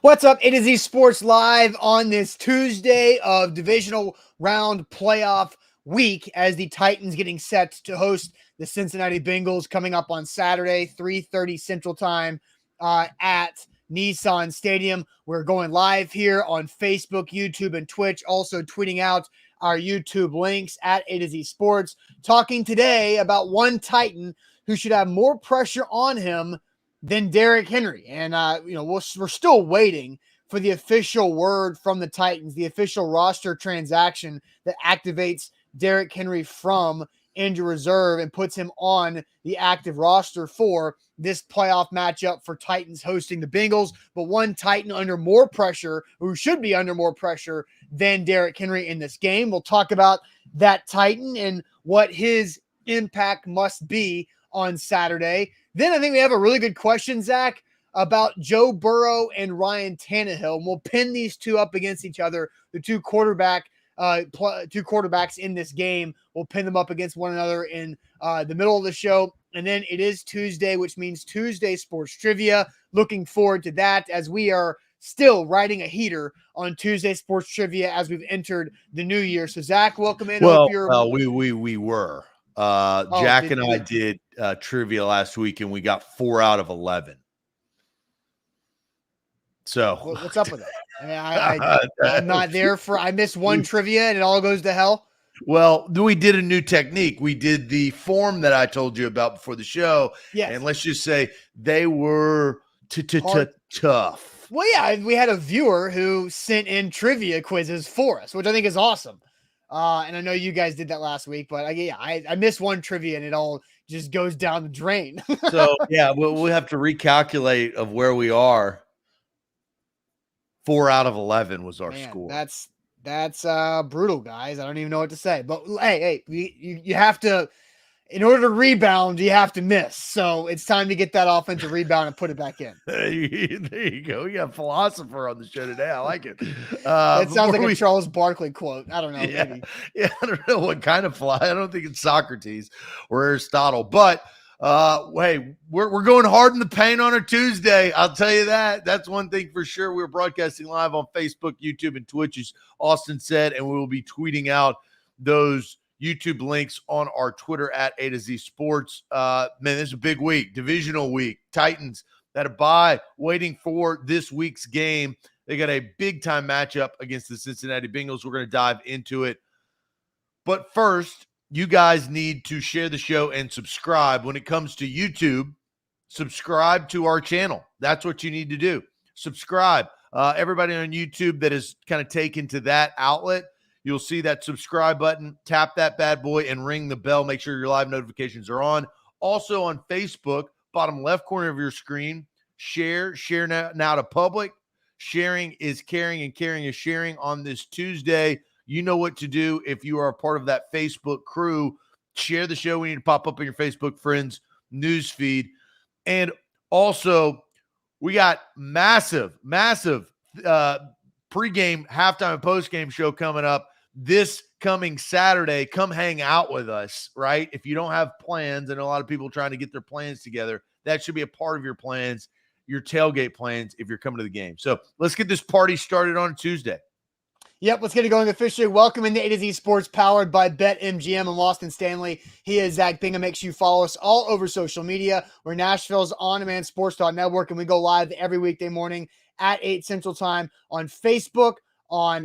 What's up? It is the Sports Live on this Tuesday of divisional round playoff week as the Titans getting set to host the Cincinnati Bengals coming up on Saturday, 3:30 Central Time at Nissan Stadium. We're going live here on Facebook, YouTube, and Twitch, also tweeting out our YouTube links at A to Z Sports, talking today about one Titan who should have more pressure on him than Derrick Henry. And, we're still waiting for the official word from the Titans, the official roster transaction that activates Derrick Henry from injured reserve and puts him on the active roster for this playoff matchup for Titans hosting the Bengals. But one Titan under more pressure, who should be under more pressure than Derrick Henry in this game. We'll talk about that Titan and what his impact must be on Saturday. Then I think we have a really good question, Zach, about Joe Burrow and Ryan Tannehill. And we'll pin these two up against each other, the two quarterbacks in this game. We'll pin them up against one another in the middle of the show. And then it is Tuesday, which means Tuesday Sports Trivia. Looking forward to that as we are still riding a heater on Tuesday Sports Trivia as we've entered the new year. So, Zach, welcome in. We were. Jack and I did trivia last week, and we got 4 out of 11. So what's up with that? I mean, I'm not there for. I missed one trivia, and it all goes to hell. Well, we did a new technique. We did the form that I told you about before the show. Yes. And let's just say they were tough. Well, yeah, we had a viewer who sent in trivia quizzes for us, which I think is awesome. And I know you guys did that last week, but I missed one trivia and it all just goes down the drain. So, yeah, we'll have to recalculate of where we are. 4 out of 11 was our score. That's brutal, guys. I don't even know what to say. But, hey, you have to – in order to rebound, you have to miss. So it's time to get that offensive rebound and put it back in. There you go. We got a philosopher on the show today. I like it. That sounds like a Charles Barkley quote. I don't know. Yeah, maybe. Yeah, I don't know what kind of I don't think it's Socrates or Aristotle. But, hey, we're going hard in the paint on a Tuesday. I'll tell you that. That's one thing for sure. We're broadcasting live on Facebook, YouTube, and Twitch, as Austin said, and we will be tweeting out those YouTube links on our Twitter at A to Z Sports. Man, this is a big week, divisional week. Titans that a bye, waiting for this week's game. They got a big-time matchup against the Cincinnati Bengals. We're going to dive into it. But first, you guys need to share the show and subscribe. When it comes to YouTube, subscribe to our channel. That's what you need to do. Subscribe. Everybody on YouTube that is kind of taken to that outlet, you'll see that subscribe button. Tap that bad boy and ring the bell. Make sure your live notifications are on. Also on Facebook, bottom left corner of your screen, share now to public. Sharing is caring and caring is sharing on this Tuesday. You know what to do if you are a part of that Facebook crew. Share the show. We need to pop up in your Facebook friends news feed. And also, we got massive pregame, halftime, and postgame show coming up this coming Saturday. Come hang out with us, right? If you don't have plans, and a lot of people trying to get their plans together, that should be a part of your plans, your tailgate plans if you're coming to the game. So let's get this party started on Tuesday. Yep, let's get it going officially. Welcome into A to Z Sports, powered by BetMGM. I'm Austin Stanley. He is Zach Bingham. Make sure you follow us all over social media. We're Nashville's on-demand sports network, and we go live every weekday morning at 8 Central Time on Facebook, on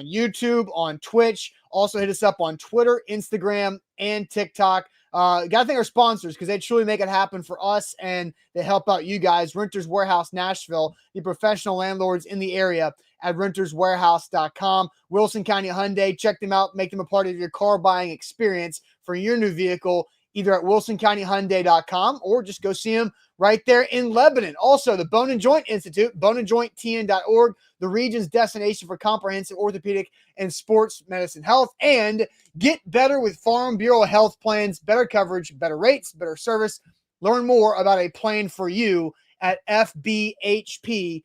YouTube, on Twitch. Also hit us up on Twitter, Instagram, and TikTok. Got to thank our sponsors because they truly make it happen for us, and they help out you guys. Renters Warehouse Nashville, the professional landlords in the area at renterswarehouse.com. Wilson County Hyundai, check them out. Make them a part of your car buying experience for your new vehicle, either at wilsoncountyhyundai.com or just go see them right there in Lebanon. Also, the Bone and Joint Institute, boneandjointtn.org, the region's destination for comprehensive orthopedic and sports medicine health. And get better with Farm Bureau health plans, better coverage, better rates, better service. Learn more about a plan for you at fbhp.com,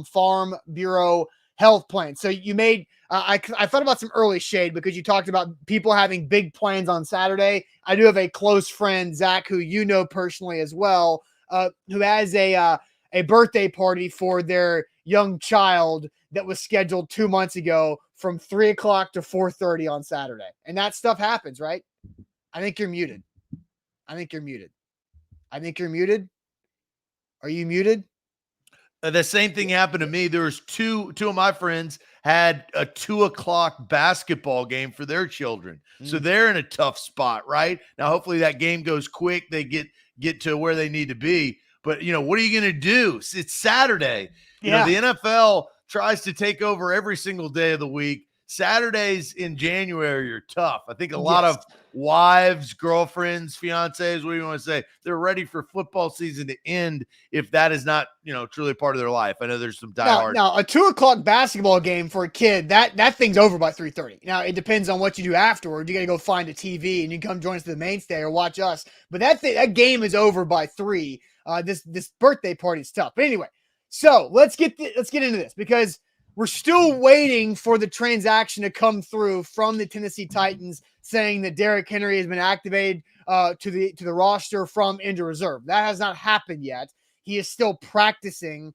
Farm Bureau health plan. So you made I thought about some early shade because you talked about people having big plans on Saturday. I do have a close friend, Zach, who you know personally as well, who has a a birthday party for their young child that was scheduled 2 months ago from 3 o'clock to 4:30 on Saturday. And that stuff happens, right? I think you're muted. I think you're muted. I think you're muted. Are you muted? The same thing happened to me. There was two of my friends had a 2:00 basketball game for their children. So they're in a tough spot, right? Now, hopefully that game goes quick. They get to where they need to be. But, what are you going to do? It's Saturday. Yeah. The NFL tries to take over every single day of the week. Saturdays in January are tough. I think a lot of wives, girlfriends, fiancés, what do you want to say? They're ready for football season to end if that is not, truly part of their life. I know there's some diehard. Now, a 2:00 basketball game for a kid, that thing's over by 3:30. Now, it depends on what you do afterward. You got to go find a TV and you can come join us to the mainstay or watch us. But that game is over by 3. This birthday party is tough. But anyway, so let's get into this because we're still waiting for the transaction to come through from the Tennessee Titans saying that Derrick Henry has been activated to the roster from injured reserve. That has not happened yet. He is still practicing.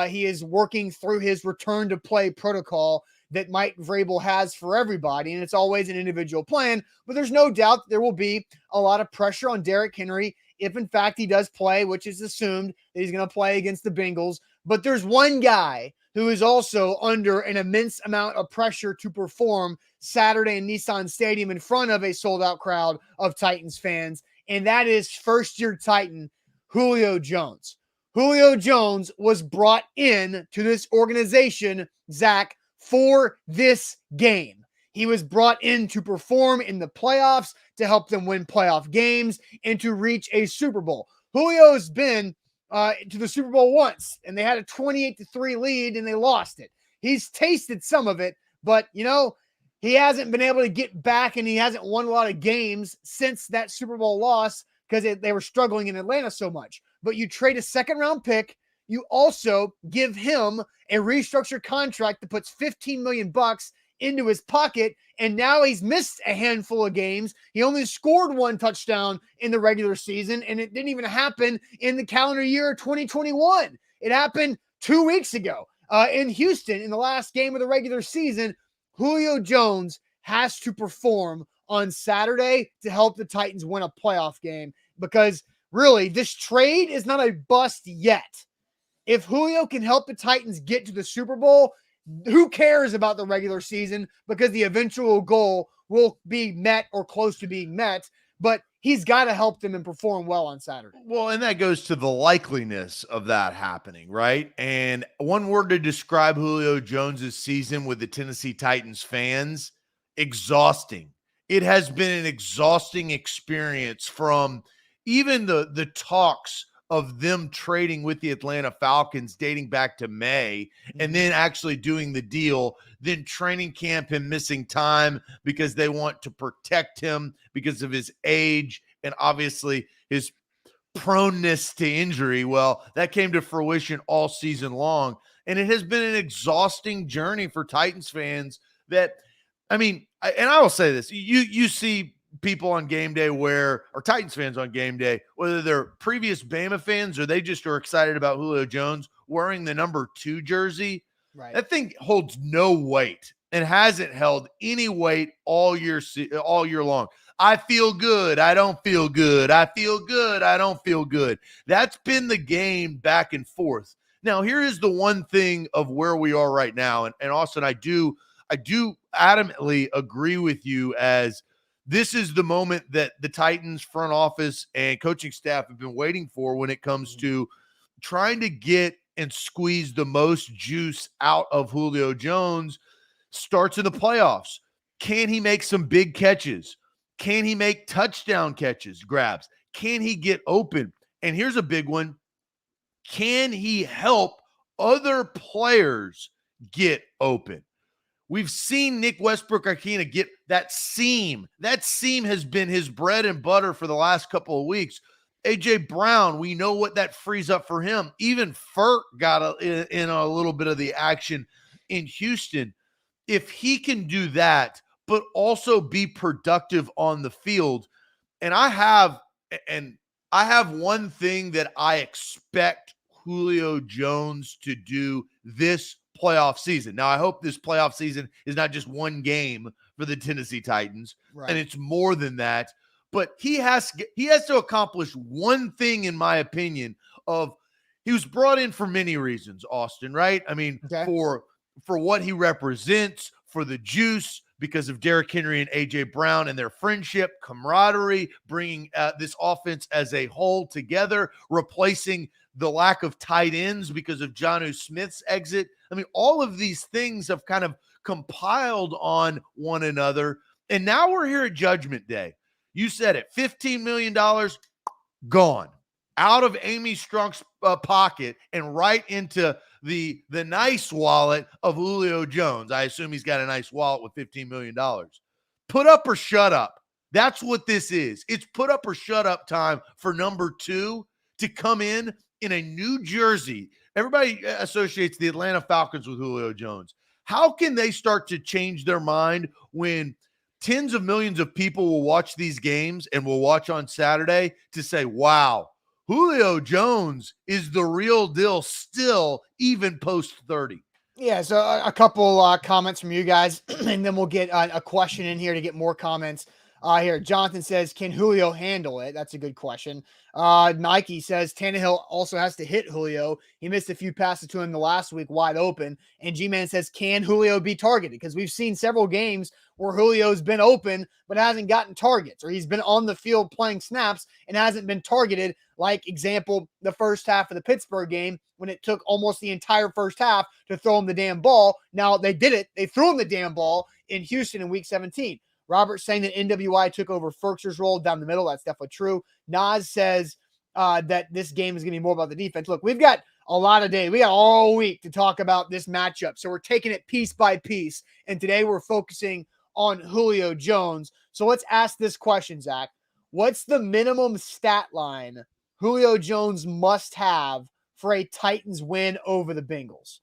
He is working through his return to play protocol that Mike Vrabel has for everybody, and it's always an individual plan. But there's no doubt that there will be a lot of pressure on Derrick Henry if, in fact, he does play, which is assumed that he's going to play against the Bengals. But there's one guy who is also under an immense amount of pressure to perform Saturday in Nissan Stadium in front of a sold-out crowd of Titans fans, and that is first-year Titan Julio Jones. Julio Jones was brought in to this organization, Zach, for this game. He was brought in to perform in the playoffs, to help them win playoff games, and to reach a Super Bowl. Julio's been to the Super Bowl once, and they had a 28-3 lead, and they lost it. He's tasted some of it, but, he hasn't been able to get back, and he hasn't won a lot of games since that Super Bowl loss because they were struggling in Atlanta so much. But you trade a second-round pick. You also give him a restructured contract that puts $15 million into his pocket, and now he's missed a handful of games. He only scored 1 touchdown in the regular season, and it didn't even happen in the calendar year 2021. It happened 2 weeks ago in Houston in the last game of the regular season. Julio Jones has to perform on Saturday to help the Titans win a playoff game because really this trade is not a bust yet. If Julio can help the Titans get to the Super Bowl, who cares about the regular season because the eventual goal will be met or close to being met, but he's got to help them and perform well on Saturday. Well, and that goes to the likeliness of that happening, right? And one word to describe Julio Jones's season with the Tennessee Titans fans, exhausting. It has been an exhausting experience from even the talks of them trading with the Atlanta Falcons dating back to May and then actually doing the deal, then training camp him missing time because they want to protect him because of his age and obviously his proneness to injury. Well, that came to fruition all season long. And it has been an exhausting journey for Titans fans that, I will say this, you see people on game day or Titans fans on game day, whether they're previous Bama fans or they just are excited about Julio Jones wearing the number 2 jersey. Right. That thing holds no weight and hasn't held any weight all year long. I feel good. I don't feel good. I feel good. I don't feel good. That's been the game back and forth. Now, here is the one thing of where we are right now. And Austin, I do adamantly agree with you as this is the moment that the Titans front office and coaching staff have been waiting for when it comes to trying to get and squeeze the most juice out of Julio Jones. Starts in the playoffs. Can he make some big catches? Can he make touchdown catches, grabs? Can he get open? And here's a big one. Can he help other players get open? We've seen Nick Westbrook-Akina get that seam. That seam has been his bread and butter for the last couple of weeks. A.J. Brown, we know what that frees up for him. Even Furt got in a little bit of the action in Houston. If he can do that, but also be productive on the field, and I have one thing that I expect Julio Jones to do this playoff season. Now, I hope this playoff season is not just one game for the Tennessee Titans, and it's more than that. But he has to accomplish one thing, in my opinion. He was brought in for many reasons, Austin, right? I mean, for what he represents, for the juice, because of Derrick Henry and A.J. Brown and their friendship, camaraderie, bringing this offense as a whole together, replacing the lack of tight ends because of Jonnu Smith's exit. I mean, all of these things have kind of compiled on one another. And now we're here at Judgment Day. You said it, $15 million gone out of Amy Strunk's pocket and right into the nice wallet of Julio Jones. I assume he's got a nice wallet with $15 million. Put up or shut up. That's what this is. It's put up or shut up time for number 2 to come in a New Jersey. Everybody associates the Atlanta Falcons with Julio Jones. How can they start to change their mind when tens of millions of people will watch these games and will watch on Saturday to say, wow, Julio Jones is the real deal still, even post 30. Yeah, so a couple comments from you guys, and then we'll get a question in here to get more comments. Here, Jonathan says, can Julio handle it? That's a good question. Nike says, Tannehill also has to hit Julio. He missed a few passes to him the last week wide open. And G-Man says, can Julio be targeted? Because we've seen several games where Julio's been open but hasn't gotten targets, or he's been on the field playing snaps and hasn't been targeted. Like, example, the first half of the Pittsburgh game when it took almost the entire first half to throw him the damn ball. Now, they did it. They threw him the damn ball in Houston in Week 17. Robert saying that NWI took over Ferkser's role down the middle. That's definitely true. Nas says that this game is going to be more about the defense. Look, we've got a lot of days. We got all week to talk about this matchup. So we're taking it piece by piece. And today we're focusing on Julio Jones. So let's ask this question, Zach. What's the minimum stat line Julio Jones must have for a Titans win over the Bengals?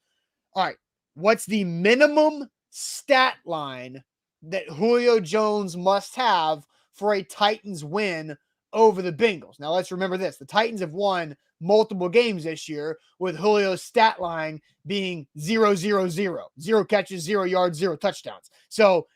All right. What's the minimum stat line that Julio Jones must have for a Titans win over the Bengals? Now, let's remember this. The Titans have won multiple games this year with Julio's stat line being 0-0-0. 0 catches, 0 yards, 0 touchdowns. So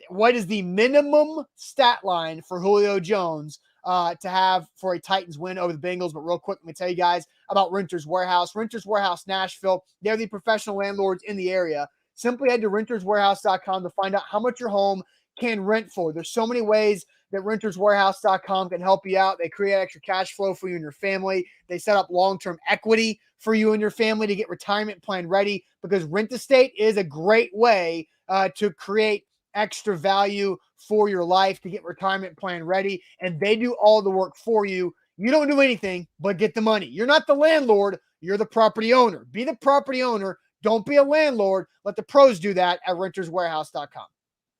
what is the minimum stat line for Julio Jones to have for a Titans win over the Bengals? But real quick, let me tell you guys about Renters Warehouse. Renters Warehouse Nashville, they're the professional landlords in the area. Simply head to renterswarehouse.com to find out how much your home can rent for. There's so many ways that renterswarehouse.com can help you out. They create extra cash flow for you and your family. They set up long-term equity for you and your family to get retirement plan ready, because rent estate is a great way to create extra value for your life, to get retirement plan ready. And they do all the work for you. You don't do anything but get the money. You're not the landlord. You're the property owner. Be the property owner. Don't be a landlord. Let the pros do that at renterswarehouse.com.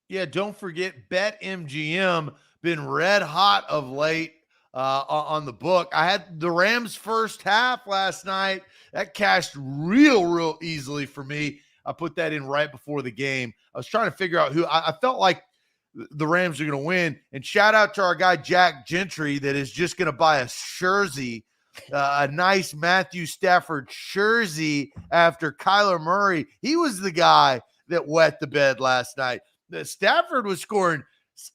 Yeah, don't forget BetMGM, been red hot of late on the book. I had the Rams first half last night. That cashed real easily for me. I put that in right before the game. I was trying to figure out who I felt like the Rams are going to win. And shout out to our guy, Jack Gentry, that is just going to buy a jersey, a nice Matthew Stafford jersey after Kyler Murray. He was the guy that wet the bed last night. Stafford was scoring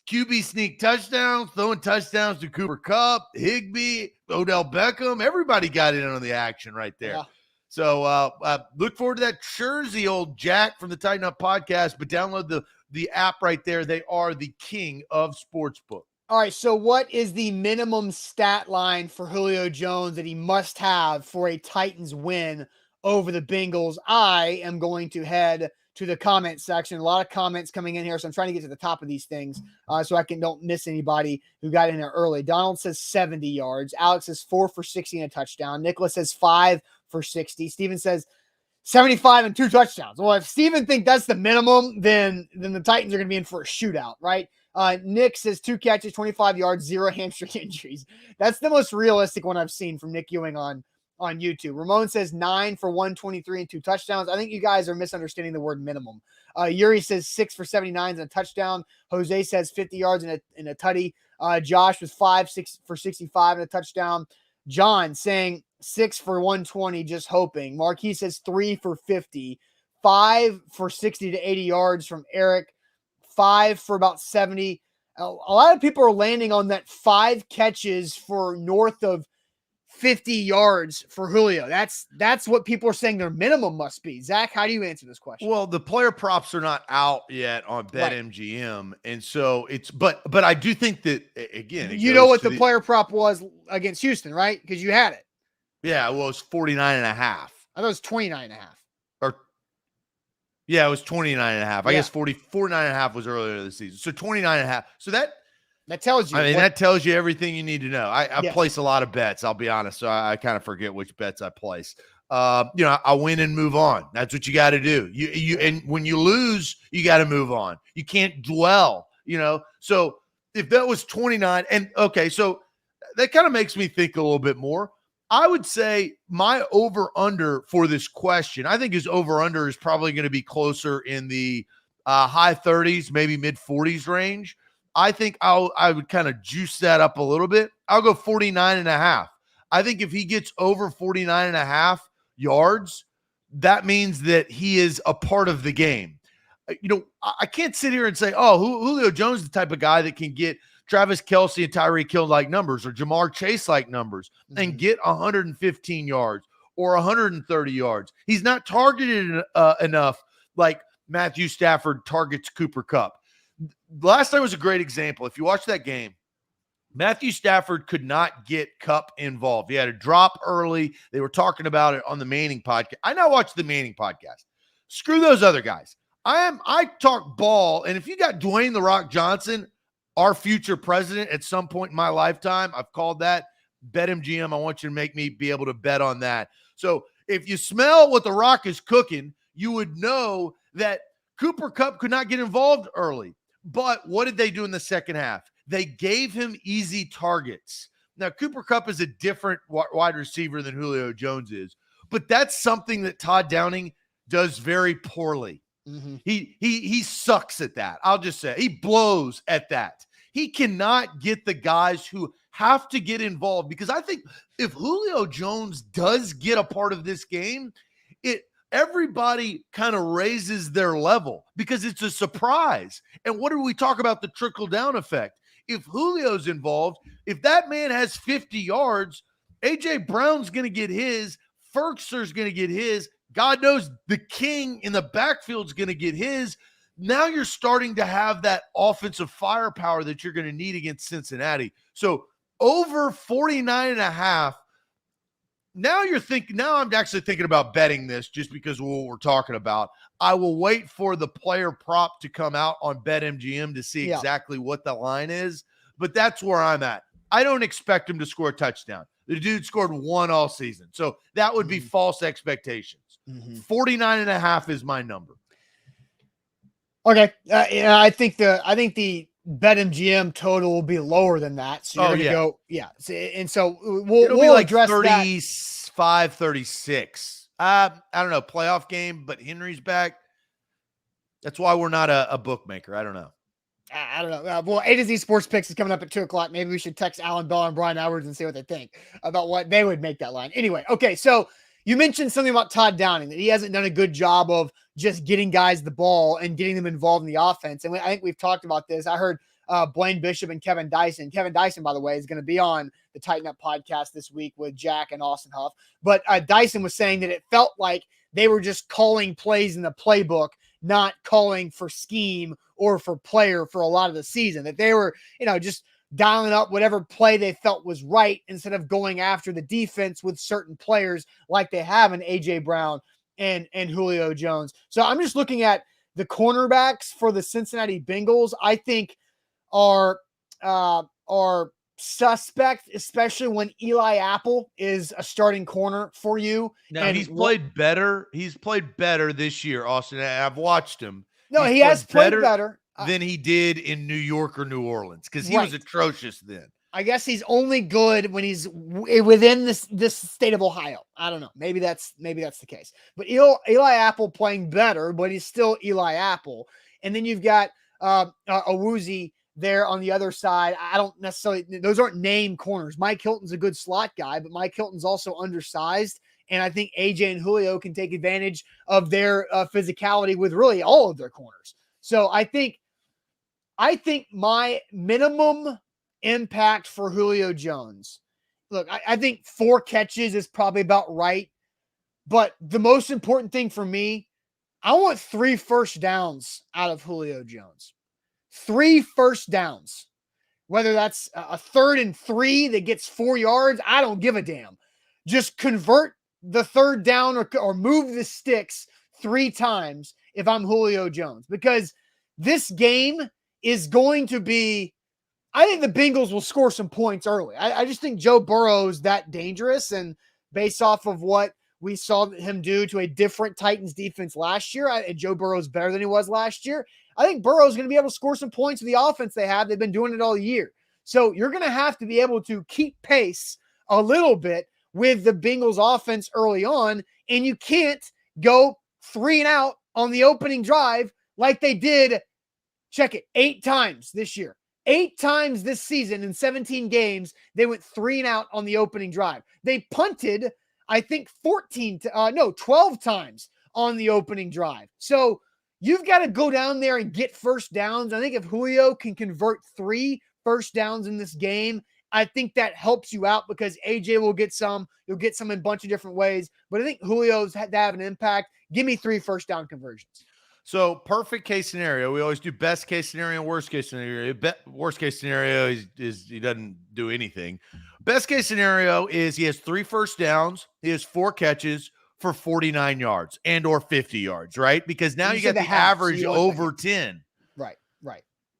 QB sneak touchdowns, throwing touchdowns to Cooper Kupp, Higbee, Odell Beckham. Everybody got in on the action right there. Yeah. So look forward to that jersey, old Jack from the Tighten Up podcast, but download the app right there. They are the king of sportsbook. All right, so what is the minimum stat line for Julio Jones that he must have for a Titans win over the Bengals? I am going to head to the comment section. A lot of comments coming in here, so I'm trying to get to the top of these things so I don't miss anybody who got in there early. Donald says 70 yards. Alex says 4 for 60 and a touchdown. Nicholas says 5 for 60. Steven says 75 and 2 touchdowns. Well, if Steven thinks that's the minimum, then the Titans are going to be in for a shootout, right? Nick says 2 catches, 25 yards, 0 hamstring injuries. That's the most realistic one I've seen from Nick Ewing on YouTube. Ramon says 9 for 123 and 2 touchdowns. I think you guys are misunderstanding the word minimum. Yuri says 6 for 79 and a touchdown. Jose says 50 yards and a tutty. Josh was 5 for 65 and a touchdown. John saying 6 for 120, just hoping. Marquise says 3 for 50, 5 for 60 to 80 yards from Eric, 5 for about 70. A lot of people are landing on that 5 catches for north of 50 yards for Julio. That's what people are saying their minimum must be. Zach, how do you answer this question? Well, the player props are not out yet on BetMGM, and so but I do think that again, you know what the player prop was against Houston, right? Because you had it. Yeah, well, it was 49.5. I thought it was 29.5. Or yeah, it was 29.5. I Yeah. guess 49.5 was earlier this season. So 29.5. So that tells you. I mean, that tells you everything you need to know. I Yes. place a lot of bets, I'll be honest. So I kind of forget which bets I place. I win and move on. That's what you got to do. And when you lose, you got to move on. You can't dwell, So if that was 29 and okay, so that kind of makes me think a little bit more. I would say my over-under for this question, I think his over-under is probably going to be closer in the high 30s, maybe mid-40s range. I think I would kind of juice that up a little bit. I'll go 49.5. I think if he gets over 49.5 yards, that means that he is a part of the game. I can't sit here and say, oh, Julio Jones is the type of guy that can get Travis Kelce and Tyreek Hill like numbers or Jamar Chase like numbers and get 115 yards or 130 yards. He's not targeted enough like Matthew Stafford targets Cooper Kupp. Last time was a great example. If you watch that game, Matthew Stafford could not get Kupp involved. He had a drop early. They were talking about it on the Manning podcast. I now watch the Manning podcast. Screw those other guys. I talk ball, and if you got Dwayne "The Rock" Johnson, our future president at some point in my lifetime, I've called that BetMGM. I want you to make me be able to bet on that. So if you smell what The Rock is cooking, you would know that Cooper Kupp could not get involved early. But what did they do in the second half? They gave him easy targets. Now, Cooper Kupp is a different wide receiver than Julio Jones is, but that's something that Todd Downing does very poorly. Mm-hmm. He sucks at that. I'll just say he blows at that. He cannot get the guys who have to get involved, because I think if Julio Jones does get a part of this game, everybody kind of raises their level because it's a surprise. And what do we talk about, the trickle down effect? If Julio's involved, if that man has 50 yards, AJ Brown's going to get his, Ferkser's going to get his, God knows the king in the backfield's going to get his. Now you're starting to have that offensive firepower that you're going to need against Cincinnati. So over 49.5. Now I'm actually thinking about betting this just because of what we're talking about. I will wait for the player prop to come out on BetMGM to see exactly what the line is, but that's where I'm at. I don't expect him to score a touchdown. The dude scored 1 all season. So that would be false expectations. 49.5 is my number. Okay. I think the BetMGM total will be lower than that. So you're going to go, and so we'll be like address 35, 36. I don't know, playoff game, but Henry's back. That's why we're not a bookmaker. I don't know. I don't know. Well, A to Z Sports Picks is coming up at 2:00. Maybe we should text Alan Bell and Brian Edwards and see what they think about what they would make that line. Anyway, okay, so you mentioned something about Todd Downing, that he hasn't done a good job of just getting guys the ball and getting them involved in the offense. And I think we've talked about this. I heard Blaine Bishop and Kevin Dyson. Kevin Dyson, by the way, is going to be on the Tighten Up podcast this week with Jack and Austin Huff. But Dyson was saying that it felt like they were just calling plays in the playbook, not calling for scheme or for player for a lot of the season, that they were, just dialing up whatever play they felt was right instead of going after the defense with certain players like they have in AJ Brown and Julio Jones. So I'm just looking at the cornerbacks for the Cincinnati Bengals. I think are suspect, especially when Eli Apple is a starting corner for you. Now, he's played better. He's played better this year, Austin. I've watched him. No, he has played better than he did in New York or New Orleans, because he was atrocious then. I guess he's only good when he's within this state of Ohio. I don't know. Maybe that's the case. But Eli Apple playing better, but he's still Eli Apple. And then you've got Awuzie there on the other side. I don't necessarily, those aren't name corners. Mike Hilton's a good slot guy, but Mike Hilton's also undersized. And I think AJ and Julio can take advantage of their physicality with really all of their corners. So I think my minimum impact for Julio Jones, look, I think 4 catches is probably about right. But the most important thing for me, I want 3 first downs out of Julio Jones. 3 first downs. Whether that's a 3rd and 3 that gets 4 yards, I don't give a damn. Just convert the 3rd down or move the sticks 3 times if I'm Julio Jones. Because this game is going to be, I think the Bengals will score some points early. I just think Joe Burrow is that dangerous. And based off of what we saw him do to a different Titans defense last year, Joe Burrow's better than he was last year. I think Burrow's going to be able to score some points with the offense they have. They've been doing it all year. So you're going to have to be able to keep pace a little bit with the Bengals offense early on, and you can't go 3 and out on the opening drive like they did, check it, 8 times this year. 8 times this season in 17 games, they went 3 and out on the opening drive. They punted, I think 12 times on the opening drive. So you've got to go down there and get first downs. I think if Julio can convert 3 first downs in this game, I think that helps you out because AJ will get some. You'll get some in a bunch of different ways. But I think Julio's had to have an impact. Give me 3 first down conversions. So perfect case scenario. We always do best case scenario and worst case scenario. Worst case scenario is he doesn't do anything. Best case scenario is he has 3 first downs. He has 4 catches for 49 yards and or 50 yards, right? Because now you get the average over 10. Right.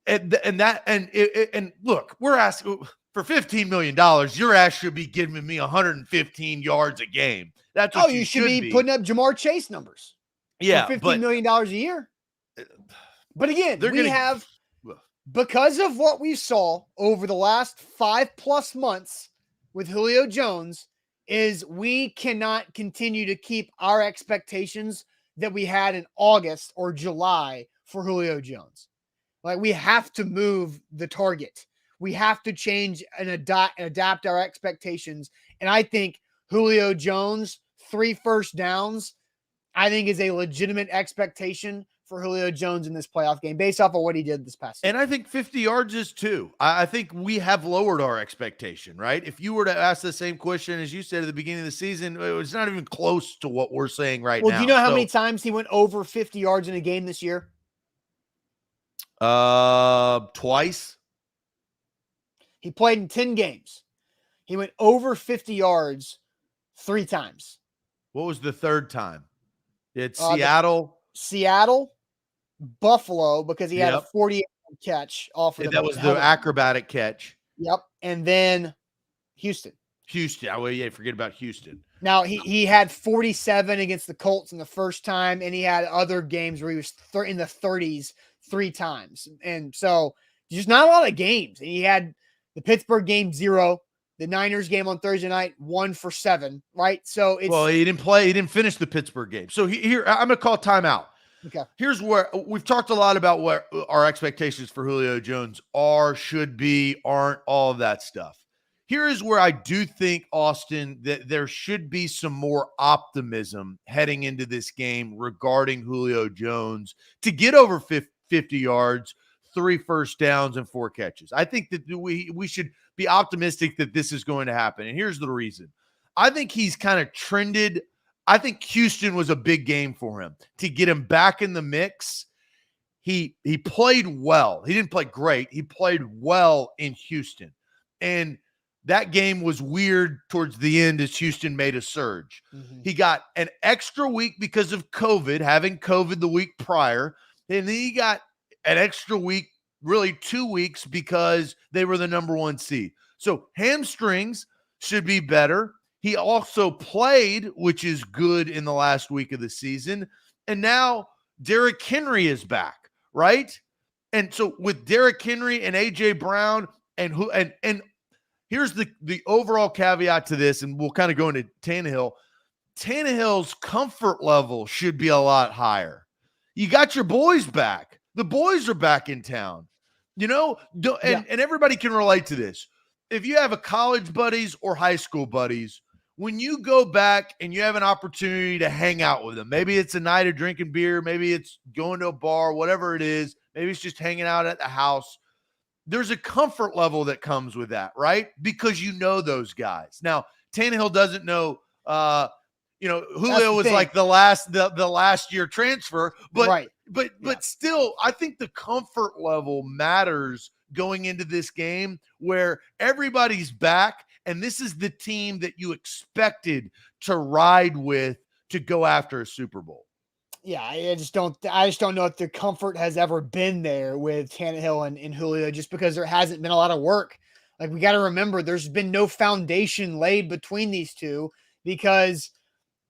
And look, we're asking for $15 million. Your ass should be giving me 115 yards a game. That's what you should be putting up Jamar Chase numbers. Yeah, $15 million a year. But again, because of what we saw over the last 5+ months with Julio Jones, is we cannot continue to keep our expectations that we had in August or July for Julio Jones. Like, we have to move the target. We have to change and adapt our expectations. And I think Julio Jones, 3 first downs, I think is a legitimate expectation for Julio Jones in this playoff game based off of what he did this past season. And I think 50 yards is too. I think we have lowered our expectation, right? If you were to ask the same question as you said at the beginning of the season, it's not even close to what we're saying right now. Well, do you know how many times he went over 50 yards in a game this year? Twice. He played in 10 games. He went over 50 yards 3 times. What was the 3rd time? It's Seattle, Buffalo, because he had a 48 catch off of that was the acrobatic catch. Yep. And then Houston. Oh, yeah, forget about Houston. Now, he had 47 against the Colts in the first time, and he had other games where he was in the 30s 3 times. And so just not a lot of games. And he had the Pittsburgh game 0. The Niners game on Thursday night, 1 for 7, right? So he didn't play. He didn't finish the Pittsburgh game. So here, I'm going to call timeout. Okay. Here's where we've talked a lot about what our expectations for Julio Jones are, should be, aren't, all of that stuff. Here is where I do think, Austin, that there should be some more optimism heading into this game regarding Julio Jones to get over 50 yards, 3 first downs, and 4 catches. I think that we should be optimistic that this is going to happen. And here's the reason. I think he's kind of trended. I think Houston was a big game for him to get him back in the mix. He played well. He didn't play great. He played well in Houston. And that game was weird towards the end as Houston made a surge. Mm-hmm. He got an extra week because of COVID, having COVID the week prior. And then he got an extra week, really 2 weeks, because they were the number 1 seed. So hamstrings should be better. He also played, which is good, in the last week of the season. And now Derrick Henry is back, right? And so with Derrick Henry and A.J. Brown and here's the overall caveat to this, and we'll kind of go into Tannehill. Tannehill's comfort level should be a lot higher. You got your boys back. The boys are back in town. And everybody can relate to this. If you have a college buddies or high school buddies, when you go back and you have an opportunity to hang out with them, maybe it's a night of drinking beer, maybe it's going to a bar, whatever it is, maybe it's just hanging out at the house. There's a comfort level that comes with that, right? Because you know those guys. Now, Tannehill doesn't know, Julio was like the last year transfer, but right. But still, I think the comfort level matters going into this game where everybody's back, and this is the team that you expected to ride with to go after a Super Bowl. Yeah, I just don't know if the comfort has ever been there with Tannehill and Julio, just because there hasn't been a lot of work. Like, we got to remember, there's been no foundation laid between these two because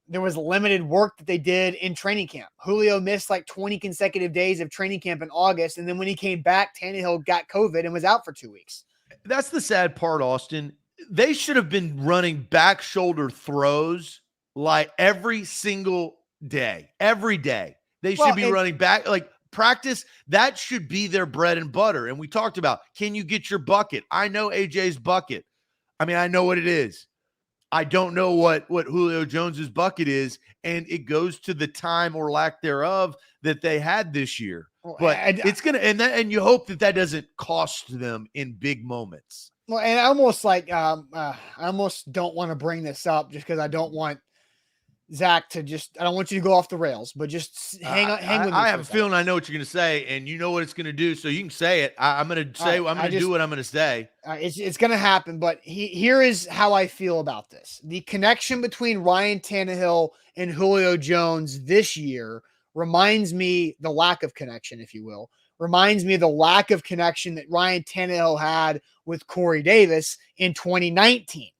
there was limited work that they did in training camp. Julio missed like 20 consecutive days of training camp in August. And then when he came back, Tannehill got COVID and was out for 2 weeks. That's the sad part, Austin. They should have been running back shoulder throws like every single day, every day. They should be running back, like practice. That should be their bread and butter. And we talked about, can you get your bucket? I know AJ's bucket. I mean, I know what it is. I don't know what Julio Jones's bucket is, and it goes to the time or lack thereof that they had this year. But it's gonna, and you hope that doesn't cost them in big moments. Well, and I almost I almost don't want to bring this up just because I don't want Zach to I don't want you to go off the rails, but just hang with me. I have a feeling I know what you're going to say, and you know what it's going to do, so you can say it. I'm going to say, I'm going to do what I'm going to say. It's going to happen, but here is how I feel about this. The connection between Ryan Tannehill and Julio Jones this year reminds me, the lack of connection, if you will, reminds me of the lack of connection that Ryan Tannehill had with Corey Davis in 2019.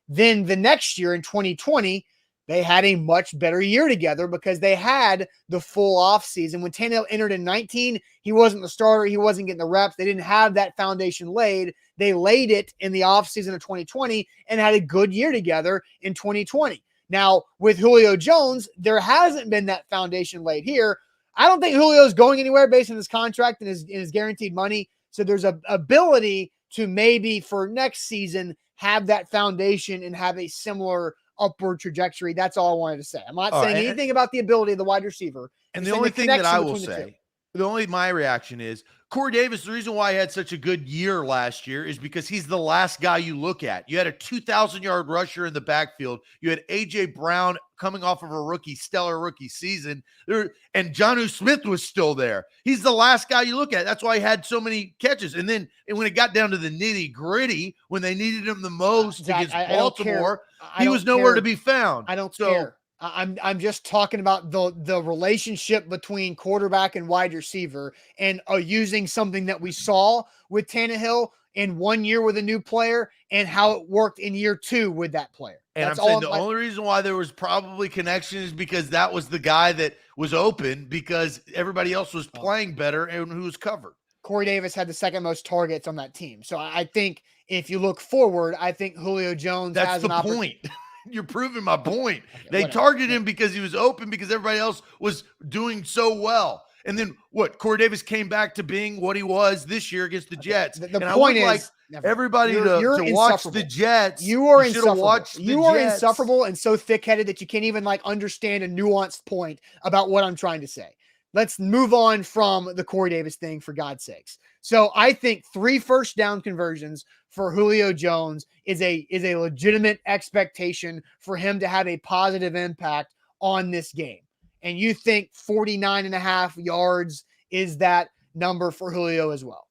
Then the next year in 2020, they had a much better year together because they had the full offseason. When Tannehill entered in 19, he wasn't the starter. He wasn't getting the reps. They didn't have that foundation laid. They laid it in the offseason of 2020 and had a good year together in 2020. Now, with Julio Jones, there hasn't been that foundation laid here. I don't think Julio is going anywhere based on his contract and his guaranteed money. So there's a ability to maybe for next season have that foundation and have a similar upward trajectory. That's all I wanted to say. I'm not saying anything about the ability of the wide receiver. And the only thing that I will say, my reaction is Corey Davis, the reason why he had such a good year last year is because he's the last guy you look at. You had a 2,000-yard rusher in the backfield. You had A.J. Brown coming off of a stellar rookie season. And Jonnu Smith was still there. He's the last guy you look at. That's why he had so many catches. And then when it got down to the nitty-gritty, when they needed him the most against Baltimore, he was nowhere to be found. I don't care. I'm just talking about the relationship between quarterback and wide receiver and using something that we saw with Tannehill in 1 year with a new player and how it worked in year 2 with that player. And I'm saying the only reason why there was probably connection is because that was the guy that was open because everybody else was playing better and who was covered. Corey Davis had the second most targets on that team. So I think if you look forward, I think Julio Jones has an opportunity. That's the point. You're proving my point. They targeted him because he was open because everybody else was doing so well. And then Corey Davis came back to being what he was this year against the Jets. The point is, everybody to watch the Jets. You are insufferable. You are insufferable and so thick-headed that you can't even understand a nuanced point about what I'm trying to say. Let's move on from the Corey Davis thing, for God's sakes. So I think 3 first down conversions for Julio Jones is a legitimate expectation for him to have a positive impact on this game. And you think 49.5 yards is that number for Julio as well?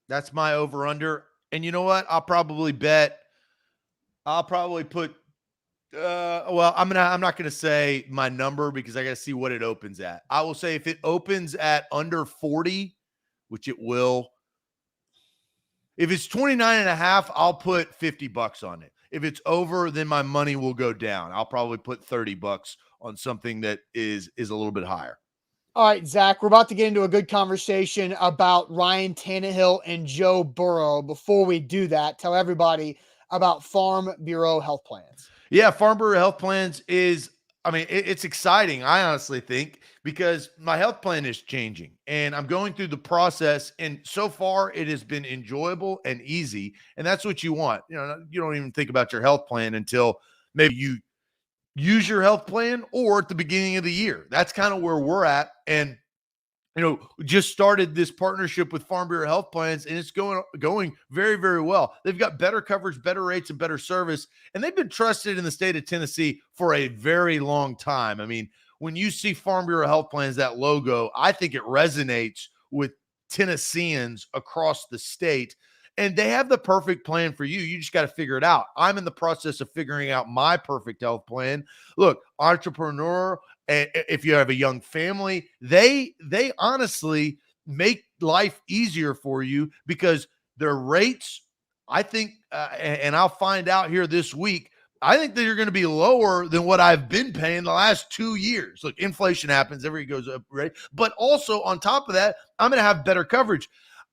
That's my over-under. And you know what? I'll probably put I'm not going to say my number because I got to see what it opens at. I will say if it opens at under 40, which it will. If it's 29.5, I'll put $50 on it. If it's over, then my money will go down. I'll probably put $30 on something that is a little bit higher. All right, Zach, we're about to get into a good conversation about Ryan Tannehill and Joe Burrow. Before we do that, tell everybody about Farm Bureau Health Plans. Yeah, Farm Bureau Health Plans is I mean, it's exciting, I honestly think, because my health plan is changing and I'm going through the process. And so far, it has been enjoyable and easy. And that's what you want. You don't even think about your health plan until maybe you use your health plan or at the beginning of the year. That's kind of where we're at. And just started this partnership with Farm Bureau Health Plans, and it's going very, very well. They've got better coverage, better rates, and better service, and they've been trusted in the state of Tennessee for a very long time. I mean, when you see Farm Bureau Health Plans, that logo, I think it resonates with Tennesseans across the state, and they have the perfect plan for you. You just got to figure it out. I'm in the process of figuring out my perfect health plan. Look, entrepreneur, if you have a young family, they honestly make life easier for you because their rates, I think, and I'll find out here this week, I think they're going to be lower than what I've been paying the last 2 years. Look, inflation happens, everything goes up, right? But also on top of that, I'm going to have better coverage.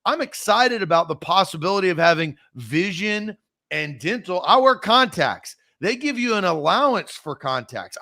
I'm excited about the possibility of having vision and dental. I wear contacts. They give you an allowance for contacts.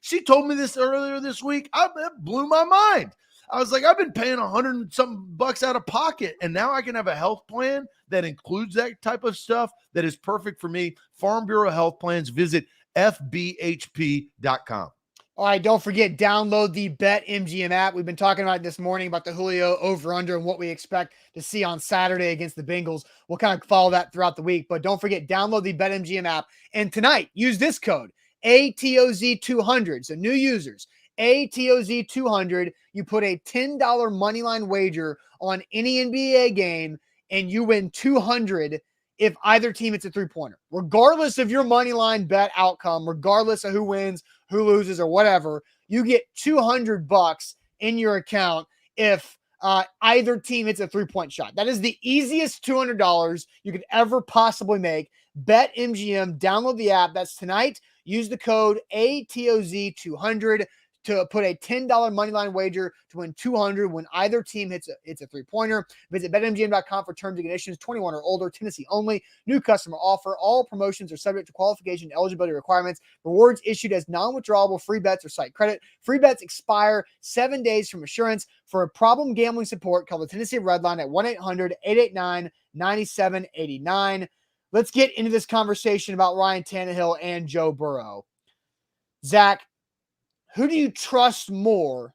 She told me this earlier this week. That blew my mind. I was like, I've been paying $100 and something bucks out of pocket, and now I can have a health plan that includes that type of stuff that is perfect for me. Farm Bureau Health Plans. Visit fbhp.com. All right, don't forget, download the BetMGM app. We've been talking about it this morning about the Julio over-under and what we expect to see on Saturday against the Bengals. We'll kind of follow that throughout the week, but don't forget, download the BetMGM app. And tonight, use this code, ATOZ200. So new users, ATOZ200. You put a $10 moneyline wager on any NBA game, and you win $200 if either team hits a three-pointer. Regardless of your moneyline bet outcome, regardless of who wins, who loses, or whatever, you get $200 in your account if either team hits a three-point shot. That is the easiest $200 you could ever possibly make. BetMGM, download the app. That's tonight. Use the code ATOZ200 to put a $10 moneyline wager to win $200 when either team hits a three-pointer. Visit BetMGM.com for terms and conditions. 21 or older, Tennessee only. New customer offer. All promotions are subject to qualification and eligibility requirements. Rewards issued as non-withdrawable free bets or site credit. Free bets expire 7 days from assurance. For a problem gambling support, call the Tennessee Red Line at 1-800-889-9789. Let's get into this conversation about Ryan Tannehill and Joe Burrow. Zach, who do you trust more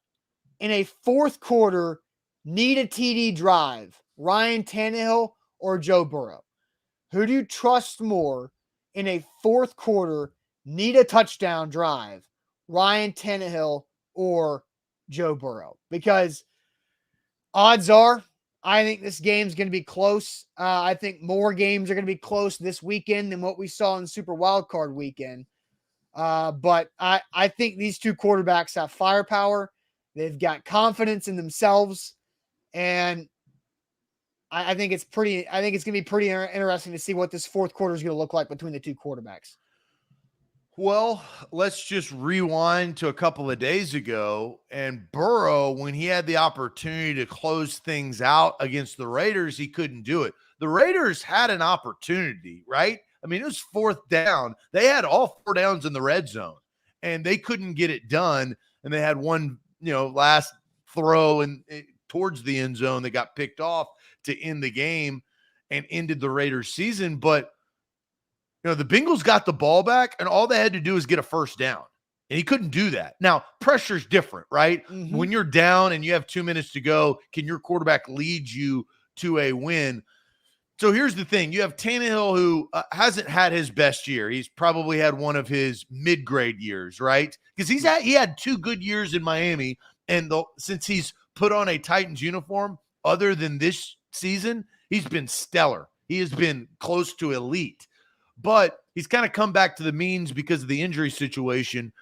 in a fourth quarter need a TD drive, Ryan Tannehill or Joe Burrow? Who do you trust more in a fourth quarter need a touchdown drive, Ryan Tannehill or Joe Burrow? Because odds are, I think this game's going to be close. I think more games are going to be close this weekend than what we saw in Super Wildcard weekend. But I think these two quarterbacks have firepower. They've got confidence in themselves. And I think it's going to be pretty interesting to see what this fourth quarter is going to look like between the two quarterbacks. Well, let's just rewind to a couple of days ago. And Burrow, when he had the opportunity to close things out against the Raiders, he couldn't do it. The Raiders had an opportunity, right? I mean, it was fourth down. They had all 4 downs in the red zone, and they couldn't get it done. And they had one, last throw towards the end zone that got picked off to end the game and ended the Raiders' season. But, the Bengals got the ball back, and all they had to do was get a first down. And he couldn't do that. Now, pressure's different, right? Mm-hmm. When you're down and you have 2 minutes to go, can your quarterback lead you to a win? So here's the thing. You have Tannehill, who hasn't had his best year. He's probably had one of his mid-grade years, right? Because he had 2 good years in Miami, and since he's put on a Titans uniform, other than this season, he's been stellar. He has been close to elite. But he's kind of come back to the means because of the injury situation.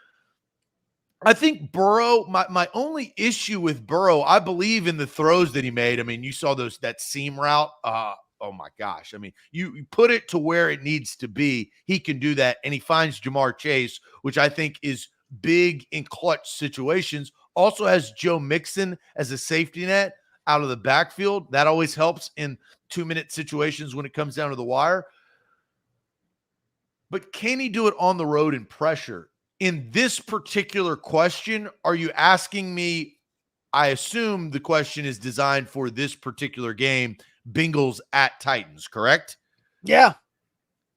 I think Burrow, my only issue with Burrow, I believe in the throws that he made. I mean, you saw that seam route. Oh my gosh. I mean, you put it to where it needs to be. He can do that. And he finds Jamar Chase, which I think is big in clutch situations. Also has Joe Mixon as a safety net out of the backfield. That always helps in 2-minute situations when it comes down to the wire. But can he do it on the road in pressure? in this particular question, are you asking me? I assume the question is designed for this particular game, Bengals at Titans, correct? Yeah.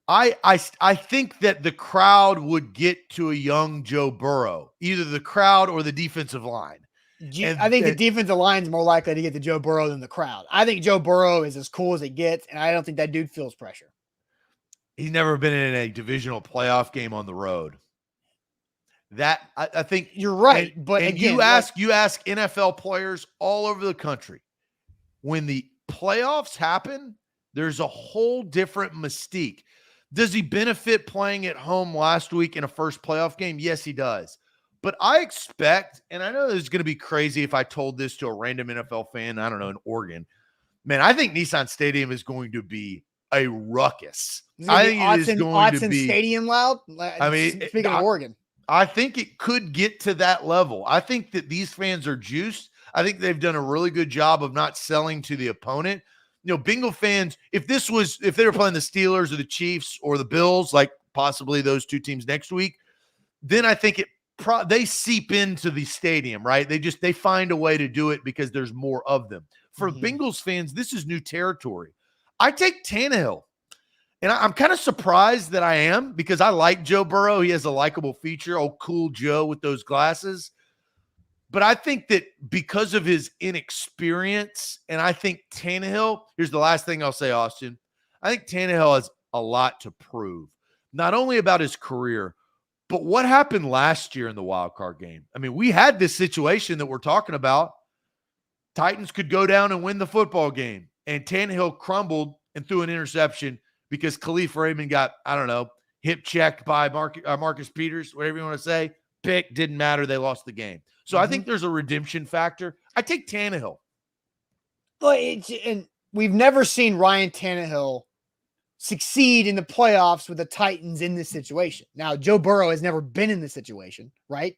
I think that the crowd would get to a young Joe Burrow, either the crowd or the defensive line. I think the defensive line is more likely to get to Joe Burrow than the crowd. I think Joe Burrow is as cool as it gets, and I don't think that dude feels pressure. He's never been in a divisional playoff game on the road. That I think you're right, but again, you ask NFL players all over the country, when the playoffs happen, there's a whole different mystique. Does he benefit playing at home last week in a first playoff game? Yes, he does. But I expect, and I know this is going to be crazy if I told this to a random NFL fan, I don't know, in Oregon. Man, I think Nissan Stadium is going to be a ruckus. I think it is going to be Stadium loud. I mean, speaking of Oregon, I think it could get to that level. I think that these fans are juiced. I think they've done a really good job of not selling to the opponent. You know, Bengal fans, if they were playing the Steelers or the Chiefs or the Bills, like possibly those two teams next week, then I think they seep into the stadium, right? They find a way to do it because there's more of them. For Bengals fans, this is new territory. I take Tannehill, and I'm kind of surprised that I am, because I like Joe Burrow. He has a likable feature, old cool Joe with those glasses. But I think that because of his inexperience, and I think Tannehill, here's the last thing I'll say, Austin. I think Tannehill has a lot to prove, not only about his career, but what happened last year in the wild card game. I mean, we had this situation that we're talking about. Titans could go down and win the football game, and Tannehill crumbled and threw an interception because Khalif Raymond got, I don't know, hip checked by Marcus Peters, whatever you want to say. Pick, didn't matter. They lost the game. So I think there's a redemption factor. I take Tannehill. And we've never seen Ryan Tannehill succeed in the playoffs with the Titans in this situation. Now, Joe Burrow has never been in this situation, right?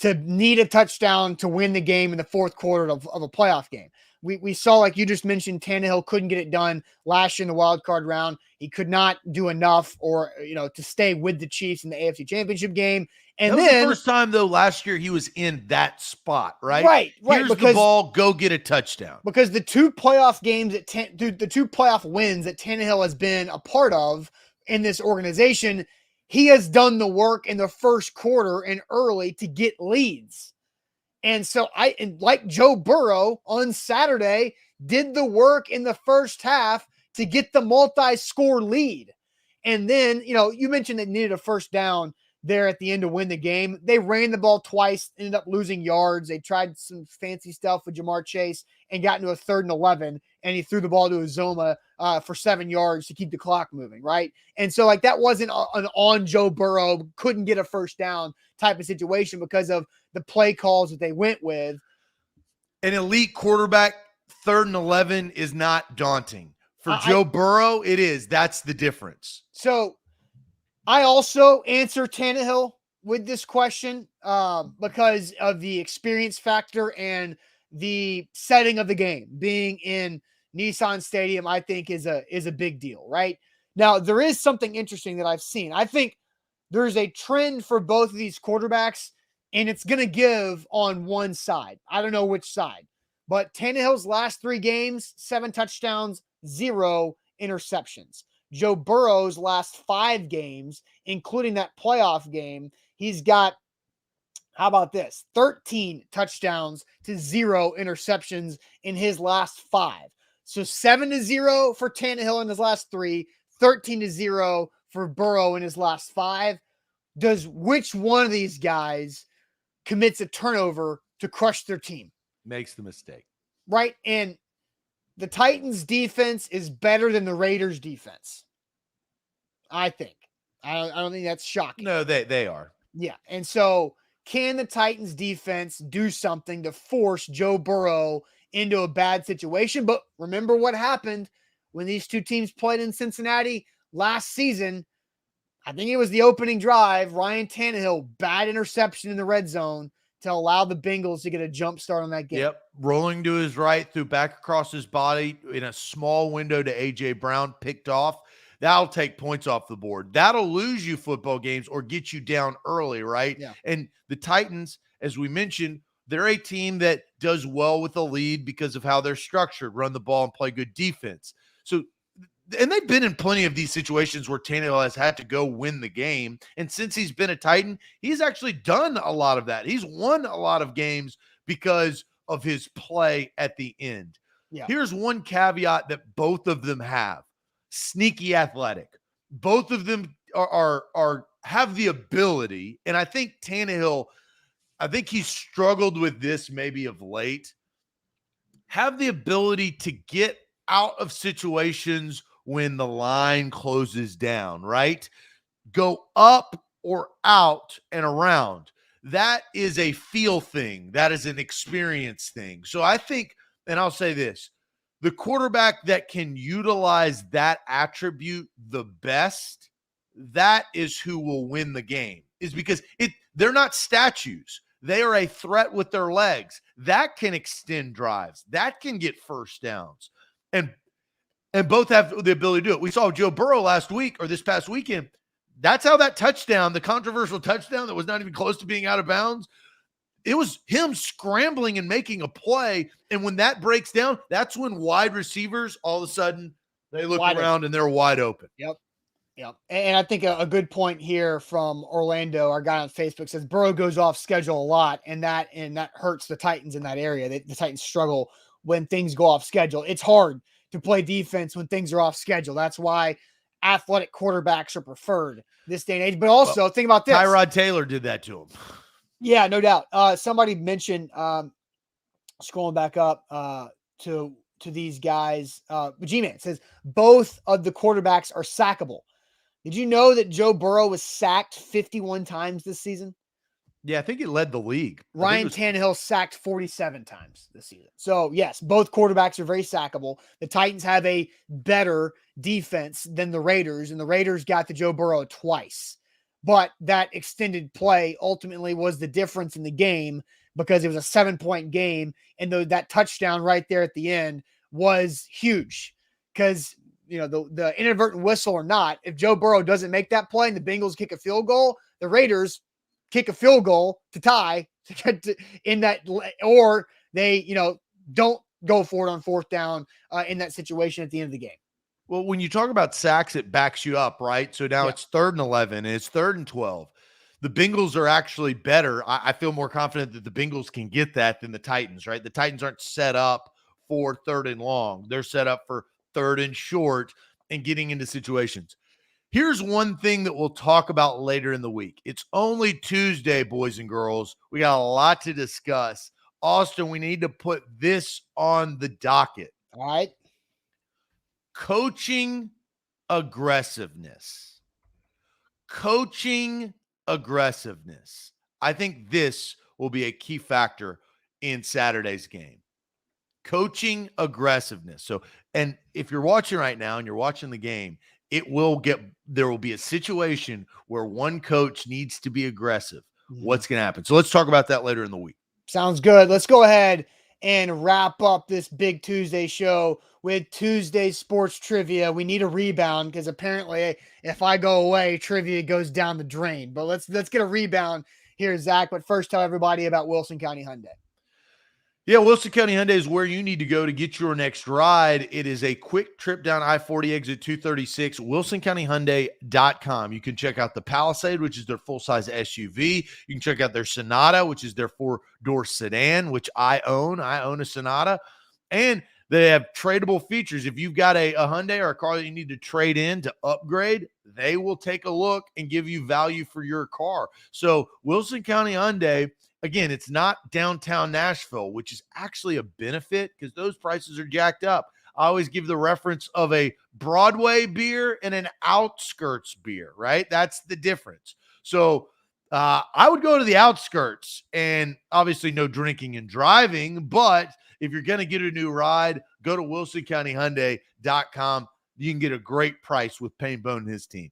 To need a touchdown to win the game in the fourth quarter of a playoff game. We saw, like you just mentioned, Tannehill couldn't get it done last year in the wild card round. He could not do enough to stay with the Chiefs in the AFC Championship game. And that was then the first time, though, last year he was in that spot, right? Right. Here's the ball, go get a touchdown. Because the two playoff games the two playoff wins that Tannehill has been a part of in this organization, he has done the work in the first quarter and early to get leads. And so like Joe Burrow on Saturday, did the work in the first half to get the multi-score lead. And then, you mentioned they needed a first down there at the end to win the game. They ran the ball twice, ended up losing yards. They tried some fancy stuff with Jamar Chase and got into a 3rd and 11, and he threw the ball to Uzoma for 7 yards to keep the clock moving, right? And so, that wasn't an on Joe Burrow, couldn't get a first down type of situation because of the play calls that they went with. An elite quarterback, 3rd and 11 is not daunting. For Joe Burrow, it is. That's the difference. So I also answer Tannehill with this question because of the experience factor and the setting of the game. Being in Nissan Stadium, I think is a big deal, right? Now, there is something interesting that I've seen. I think there's a trend for both of these quarterbacks, and it's going to give on one side. I don't know which side, but Tannehill's last 3 games, 7 touchdowns, 0 interceptions. Joe Burrow's last 5 games, including that playoff game, he's got, how about this, 13 touchdowns to 0 interceptions in his last 5. So 7-0 for Tannehill in his last 3, 13-0 for Burrow in his last 5. Which one of these guys commits a turnover to crush their team? Makes the mistake. Right? And the Titans defense is better than the Raiders defense. I think. I don't think that's shocking. No, they are. Yeah. And so can the Titans defense do something to force Joe Burrow into a bad situation? But remember what happened when these two teams played in Cincinnati last season. I think it was the opening drive. Ryan Tannehill, bad interception in the red zone to allow the Bengals to get a jump start on that game. Yep. Rolling to his right, threw back across his body in a small window to A.J. Brown, picked off. that'll take points off the board. That'll lose you football games or get you down early, right? Yeah. And the Titans, as we mentioned, they're a team that does well with a lead because of how they're structured, run the ball and play good defense. So, and they've been in plenty of these situations where Tannehill has had to go win the game. And since he's been a Titan, he's actually done a lot of that. He's won a lot of games because of his play at the end. Yeah. Here's one caveat that both of them have: sneaky athletic. Both of them are have the ability, and I think Tannehill, I think he's struggled with this maybe of late, have the ability to get out of situations when the line closes down, right? Go up or out and around. That is a feel thing. That is an experience thing. So I think, and I'll say this, the quarterback that can utilize that attribute the best, that is who will win the game, is because they're not statues. They are a threat with their legs. That can extend drives. That can get first downs. And both have the ability to do it. We saw Joe Burrow last week or this past weekend. That's how that touchdown, the controversial touchdown that was not even close to being out of bounds, it was him scrambling and making a play. And when that breaks down, that's when wide receivers, all of a sudden, they look around and they're wide open. Yep. Yep. And I think a good point here from Orlando, our guy on Facebook, says Burrow goes off schedule a lot, and that hurts the Titans in that area. The Titans struggle when things go off schedule. It's hard to play defense when things are off schedule. That's why athletic quarterbacks are preferred this day and age. But also, think about this. Tyrod Taylor did that to him. Yeah, no doubt. Somebody mentioned, scrolling back up to these guys, G-Man says both of the quarterbacks are sackable. Did you know that Joe Burrow was sacked 51 times this season? Yeah, I think he led the league. Ryan Tannehill sacked 47 times this season. So, yes, both quarterbacks are very sackable. The Titans have a better defense than the Raiders, and the Raiders got to Joe Burrow twice. But that extended play ultimately was the difference in the game because it was a 7-point game, and that touchdown right there at the end was huge because, you know, the inadvertent whistle or not, if Joe Burrow doesn't make that play and the Bengals kick a field goal, the Raiders kick a field goal to tie to get to, in that, or they, you know, don't go for it on fourth down in that situation at the end of the game. Well, when you talk about sacks, it backs you up, right? So now it's 3rd and 11 and it's 3rd and 12. The Bengals are actually better. I feel more confident that the Bengals can get that than the Titans, right? The Titans aren't set up for 3rd and long. They're set up for 3rd and short and getting into situations. Here's one thing that we'll talk about later in the week. It's only Tuesday, boys and girls. We got a lot to discuss. Austin, we need to put this on the docket. All right. Coaching aggressiveness. Coaching aggressiveness. I think this will be a key factor in Saturday's game. Coaching aggressiveness. So, and if you're watching right now and you're watching the game, there will be a situation where one coach needs to be aggressive. What's going to happen? So let's talk about that later in the week. Sounds good. Let's go ahead and wrap up this big Tuesday show with Tuesday sports trivia. We need a rebound because apparently if I go away, trivia goes down the drain. But let's get a rebound here, Zach. But first, tell everybody about Wilson County Hyundai. Yeah, Wilson County Hyundai is where you need to go to get your next ride. It is a quick trip down I-40 exit 236, wilsoncountyhyundai.com. You can check out the Palisade, which is their full-size SUV. You can check out their Sonata, which is their 4-door sedan, which I own. I own a Sonata. And they have tradable features. If you've got a Hyundai or a car that you need to trade in to upgrade, they will take a look and give you value for your car. So Wilson County Hyundai, again, it's not downtown Nashville, which is actually a benefit because those prices are jacked up. I always give the reference of a Broadway beer and an outskirts beer, right? That's the difference. So I would go to the outskirts, and obviously no drinking and driving, but if you're going to get a new ride, go to wilsoncountyhyundai.com. You can get a great price with Payne Bone and his team.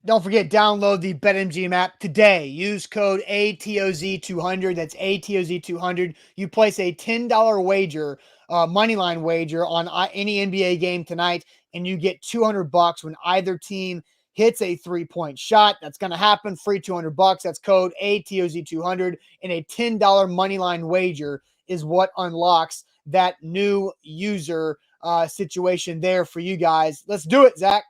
Don't forget, download the BetMGM app today. Use code ATOZ200. That's ATOZ200. You place a $10 wager, moneyline wager on any NBA game tonight, and you get $200 when either team hits a 3-point shot. That's going to happen. Free $200. That's code ATOZ200. And a $10 moneyline wager is what unlocks that new user situation there for you guys. Let's do it, Zach.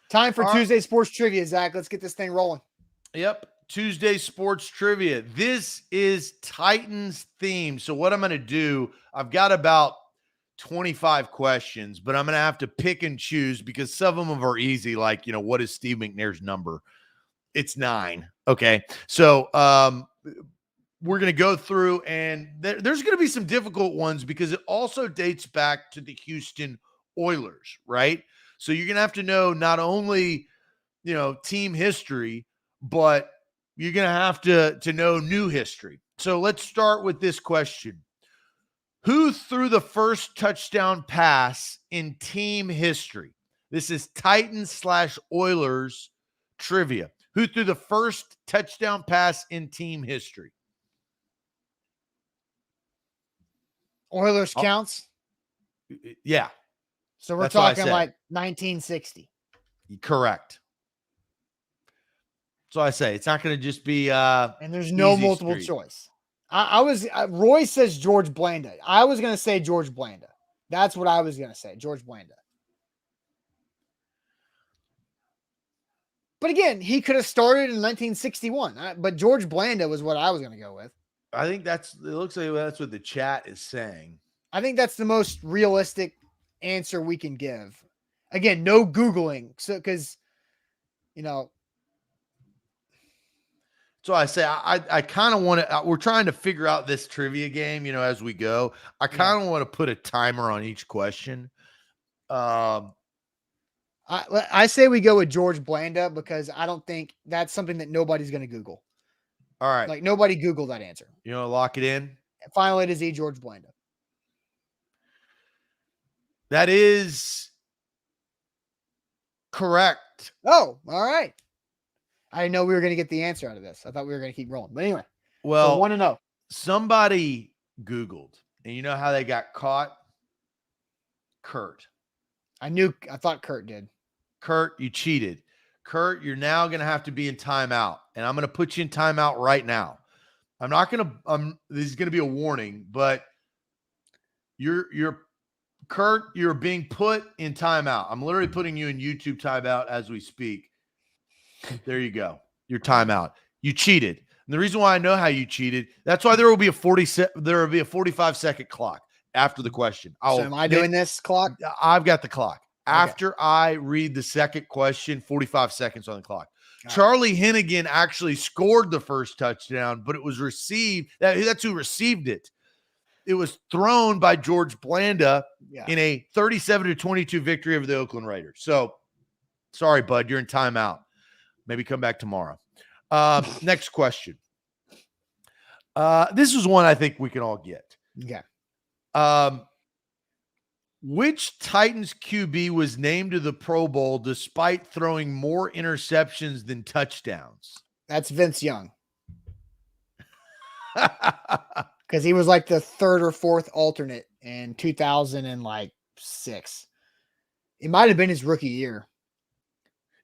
Time for Tuesday Sports Trivia, Zach. Let's get this thing rolling. Yep. Tuesday Sports Trivia. This is Titans themed. So what I'm going to do, I've got about 25 questions, but I'm going to have to pick and choose because some of them are easy. Like, what is Steve McNair's number? It's 9. Okay. So we're going to go through, and there's going to be some difficult ones because it also dates back to the Houston Oilers, right? So you're going to have to know not only, team history, but you're going to have to know new history. So let's start with this question. Who threw the first touchdown pass in team history? This is Titans/Oilers trivia. Who threw the first touchdown pass in team history? Oilers counts? Yeah. So we're talking like 1960. Correct. So I say it's not going to just be and there's no multiple choice. Roy says George Blanda. I was going to say George Blanda. That's what I was going to say, George Blanda. But again, he could have started in 1961. But George Blanda was what I was going to go with. I think it looks like that's what the chat is saying. I think that's the most realistic answer we can give. Again, no Googling. So, because, So I say, I kind of want to, we're trying to figure out this trivia game, as we go. I kind of want to put a timer on each question. I say we go with George Blanda because I don't think that's something that nobody's going to Google. All right. Like nobody Googled that answer. Lock it in? Final A to Z, George Blanda. That is correct. Oh, all right. I didn't know we were going to get the answer out of this. I thought we were going to keep rolling. But anyway, well, so 1-0. Somebody Googled, and you know how they got caught? Kurt. I thought Kurt did. Kurt, you cheated. Kurt, you're now going to have to be in timeout, and I'm going to put you in timeout right now. I'm not going to, this is going to be a warning, but Kurt, you're being put in timeout. I'm literally putting you in YouTube timeout as we speak. There you go. Your timeout. You cheated. And the reason why I know how you cheated, that's why there will be a 45-second clock after the question. So am I doing this clock? I've got the clock. Okay. After I read the second question, 45 seconds on the clock. All Charlie Hennigan actually scored the first touchdown, but it was received. That's who received it. It was thrown by George Blanda in a 37-22 victory over the Oakland Raiders. So, sorry, bud, you're in timeout. Maybe come back tomorrow. Next question. This is one I think we can all get. Okay. Which Titans QB was named to the Pro Bowl despite throwing more interceptions than touchdowns? That's Vince Young. Because he was like the third or fourth alternate in 2006. It might have been his rookie year.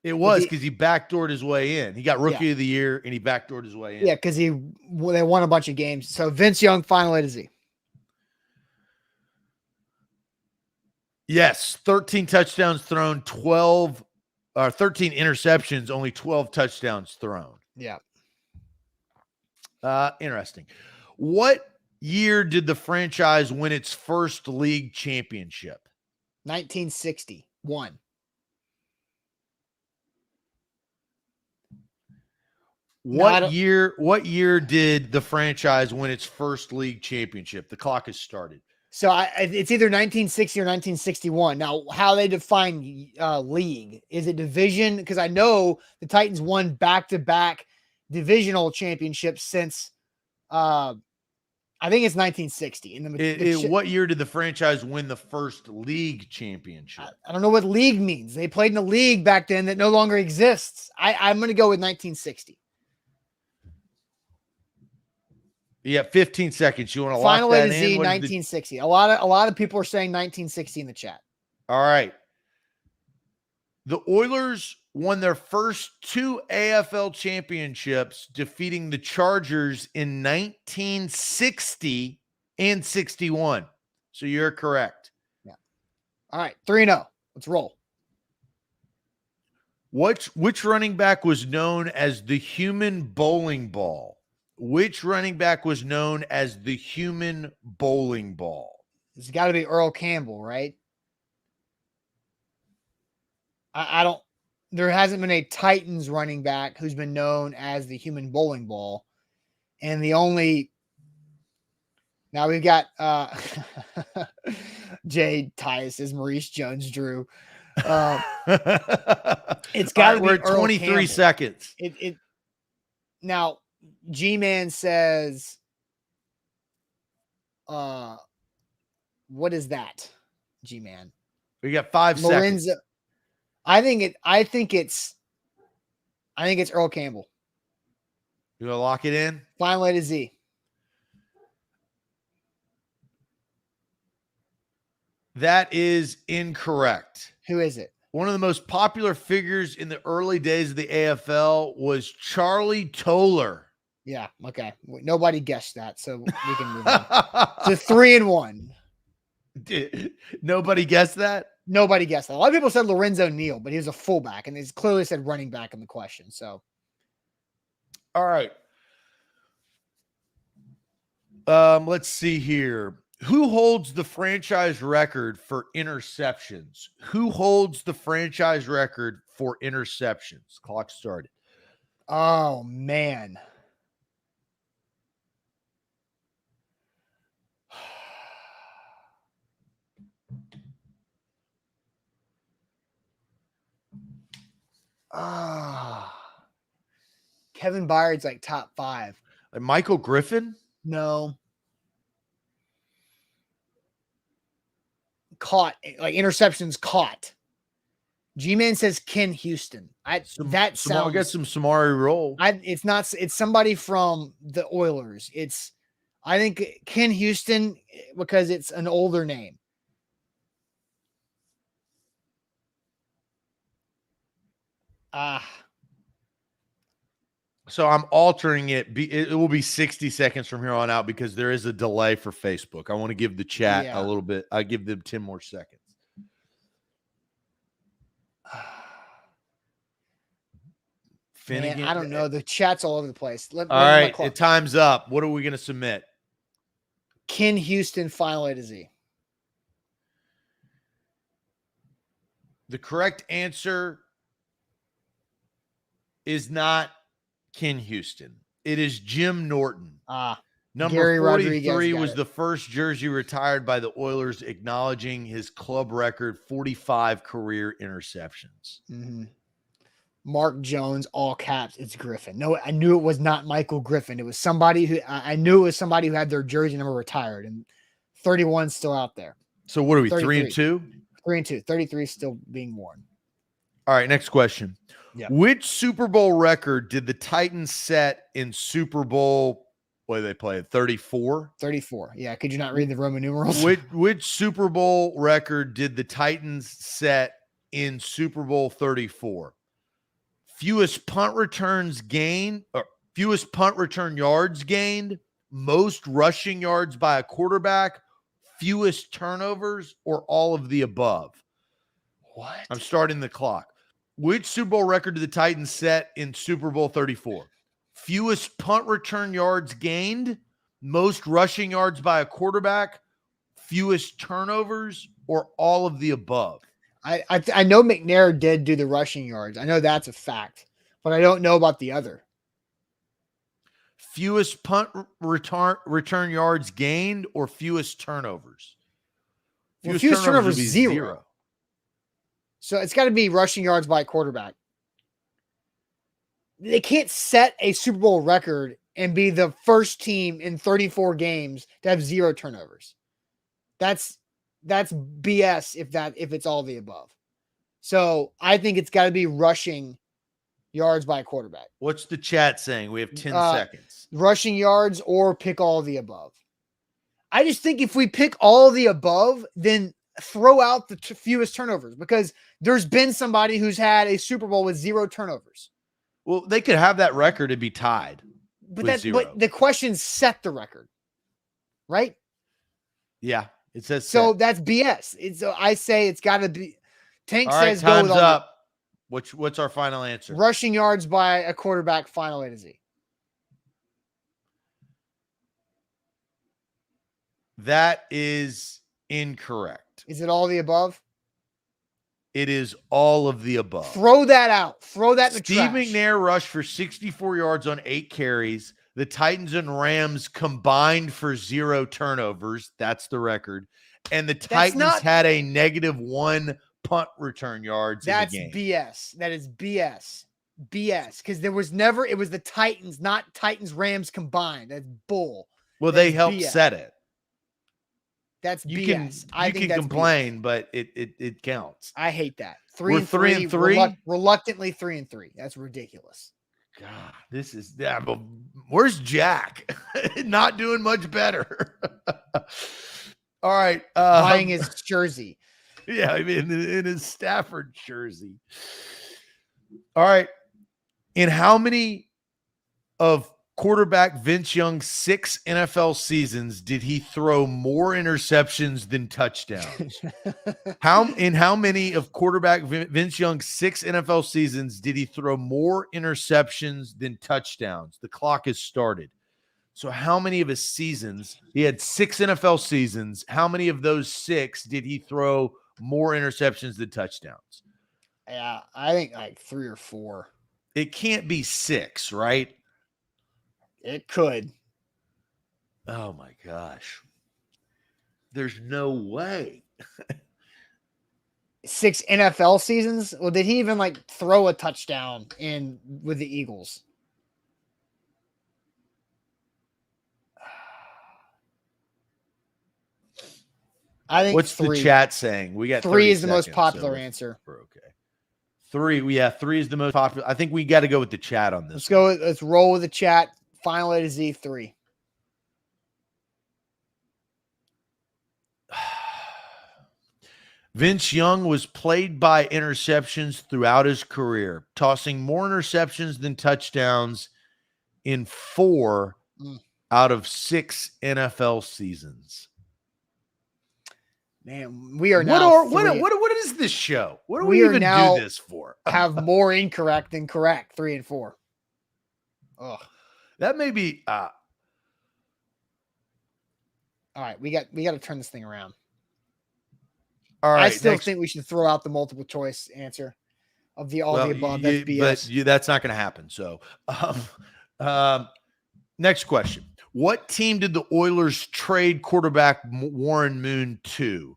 It was because he backdoored his way in. He got rookie of the year and he backdoored his way in. Yeah, because they won a bunch of games. So Vince Young, final A to Z. Yes, 13 touchdowns thrown, 13 interceptions, only 12 touchdowns thrown. Yeah. Interesting. What year did the franchise win its first league championship? 1961. What year did the franchise win its first league championship? The clock has started. So it's either 1960 or 1961. Now, how they define league, is it division? Because I know the Titans won back-to-back divisional championships since I think it's 1960. What year did the franchise win the first league championship? I don't know what league means. They played in a league back then that no longer exists. I'm going to go with 1960. You have 15 seconds. You want to Final lock A that to Z, in? 1960. A lot of people are saying 1960 in the chat. All right. The Oilers won their first 2 AFL championships, defeating the Chargers in 1960 and 61. So you're correct. Yeah. All right, 3-0. Let's roll. Which running back was known as the human bowling ball? Which running back was known as the human bowling ball? It's got to be Earl Campbell, right? I don't. There hasn't been a Titans running back who's been known as the human bowling ball, and the only. Now we've got Jay Tyus is Maurice Jones-Drew. It's got to be we're at 23 seconds. Now G-Man says, what is that? G-Man. We got 5 seconds. I think it's Earl Campbell. You gonna lock it in? Final A to Z. That is incorrect. Who is it? One of the most popular figures in the early days of the AFL was Charlie Toller. Yeah, okay. Nobody guessed that, so we can move on. So 3-1. Nobody guessed that? Nobody guessed that. A lot of people said Lorenzo Neal, but he was a fullback, and they clearly said running back in the question. So, all right. Let's see here. Who holds the franchise record for interceptions? Who holds the franchise record for interceptions? Clock started. Oh, man. Kevin Byard's like top 5. Like Michael Griffin? No. Caught, like interceptions caught. G-Man says Ken Houston. I got some Samari roll. It's somebody from the Oilers. I think Ken Houston because it's an older name. So I'm altering it. It will be 60 seconds from here on out because there is a delay for Facebook. I want to give the chat a little bit. I give them 10 more seconds. Finnegan, man, I don't know. The chat's all over the place. All right, time's up. What are we going to submit? Ken Houston, Final A to Z. The correct answer is not Ken Houston. It is Jim Norton. Number Gary 43 was the first jersey retired by the Oilers, acknowledging his club record 45 career interceptions. Mm-hmm. Mark Jones, all caps. It's Griffin. No, I knew it was not Michael Griffin. It was somebody who I knew it was somebody who had their jersey number retired, and 31's still out there. So what are we? 3-2? 3-2. 33 is still being worn. All right, next question. Yep. Which Super Bowl record did the Titans set in Super Bowl? What did they play? 34? 34. Yeah. Could you not read the Roman numerals? Which Super Bowl record did the Titans set in Super Bowl 34? Fewest punt returns gained, or fewest punt return yards gained, most rushing yards by a quarterback, fewest turnovers, or all of the above? What? I'm starting the clock. Which Super Bowl record did the Titans set in Super Bowl 34? Fewest punt return yards gained, most rushing yards by a quarterback, fewest turnovers, or all of the above? I know McNair did do the rushing yards. I know that's a fact, but I don't know about the other. Fewest punt return yards gained or fewest turnovers? Fewest turnovers is zero. So it's got to be rushing yards by a quarterback. They can't set a Super Bowl record and be the first team in 34 games to have 0 turnovers. That's BS if it's all the above. So I think it's got to be rushing yards by a quarterback. What's the chat saying? We have 10 seconds. Rushing yards or pick all the above. I just think if we pick all the above, then throw out the fewest turnovers, because there's been somebody who's had a Super Bowl with 0 turnovers. Well, they could have that record and be tied. But the questions set the record, right? Yeah, it says so. set. That's BS. I say it's got to be. Tank all right, says go with all up. What's our final answer? Rushing yards by a quarterback, final A to Z. That is incorrect. Is it all the above? It is all of the above. Throw that out. Throw that in the Steve trash. McNair rushed for 64 yards on 8 carries. The Titans and Rams combined for 0 turnovers. That's the record. And the Titans had a -1 punt return yards in the game. That's BS. That is BS. BS. Because it was the Titans, not Titans Rams combined. That's bull. Well, they helped set it. That's BS. I think that's complain, BS. But it counts. I hate that. We're 3-3. Reluctantly 3-3. That's ridiculous. God, this is but where's Jack? Not doing much better. All right. Buying his jersey. Yeah, I mean, in his Stafford jersey. All right. In how many of quarterback Vince Young's 6 NFL seasons did he throw more interceptions than touchdowns? In how many of quarterback Vince Young's 6 NFL seasons did he throw more interceptions than touchdowns? The clock has started. So how many of his seasons? He had 6 NFL seasons. How many of those 6 did he throw more interceptions than touchdowns? Yeah, I think like 3 or 4. It can't be 6, right? It could. Oh my gosh. There's no way. 6 NFL seasons? Well, did he even like throw a touchdown with the Eagles? I think What's 3. the chat saying? We got 3 is the seconds, most popular answer. We're okay. 3, 3 is the most popular. I think we got to go with the chat on this. Let's roll with the chat. Final A to Z 3. Vince Young was plagued by interceptions throughout his career, tossing more interceptions than touchdowns in 4 out of 6 NFL seasons. Man, we are now. What is this show? What do we even do this for? Have more incorrect than correct. 3 and 4. Ugh. That may be. All right, we got to turn this thing around. All right, I still think we should throw out the multiple choice answer of the above. That's BS. But that's not going to happen. So, next question. What team did the Oilers trade quarterback Warren Moon to?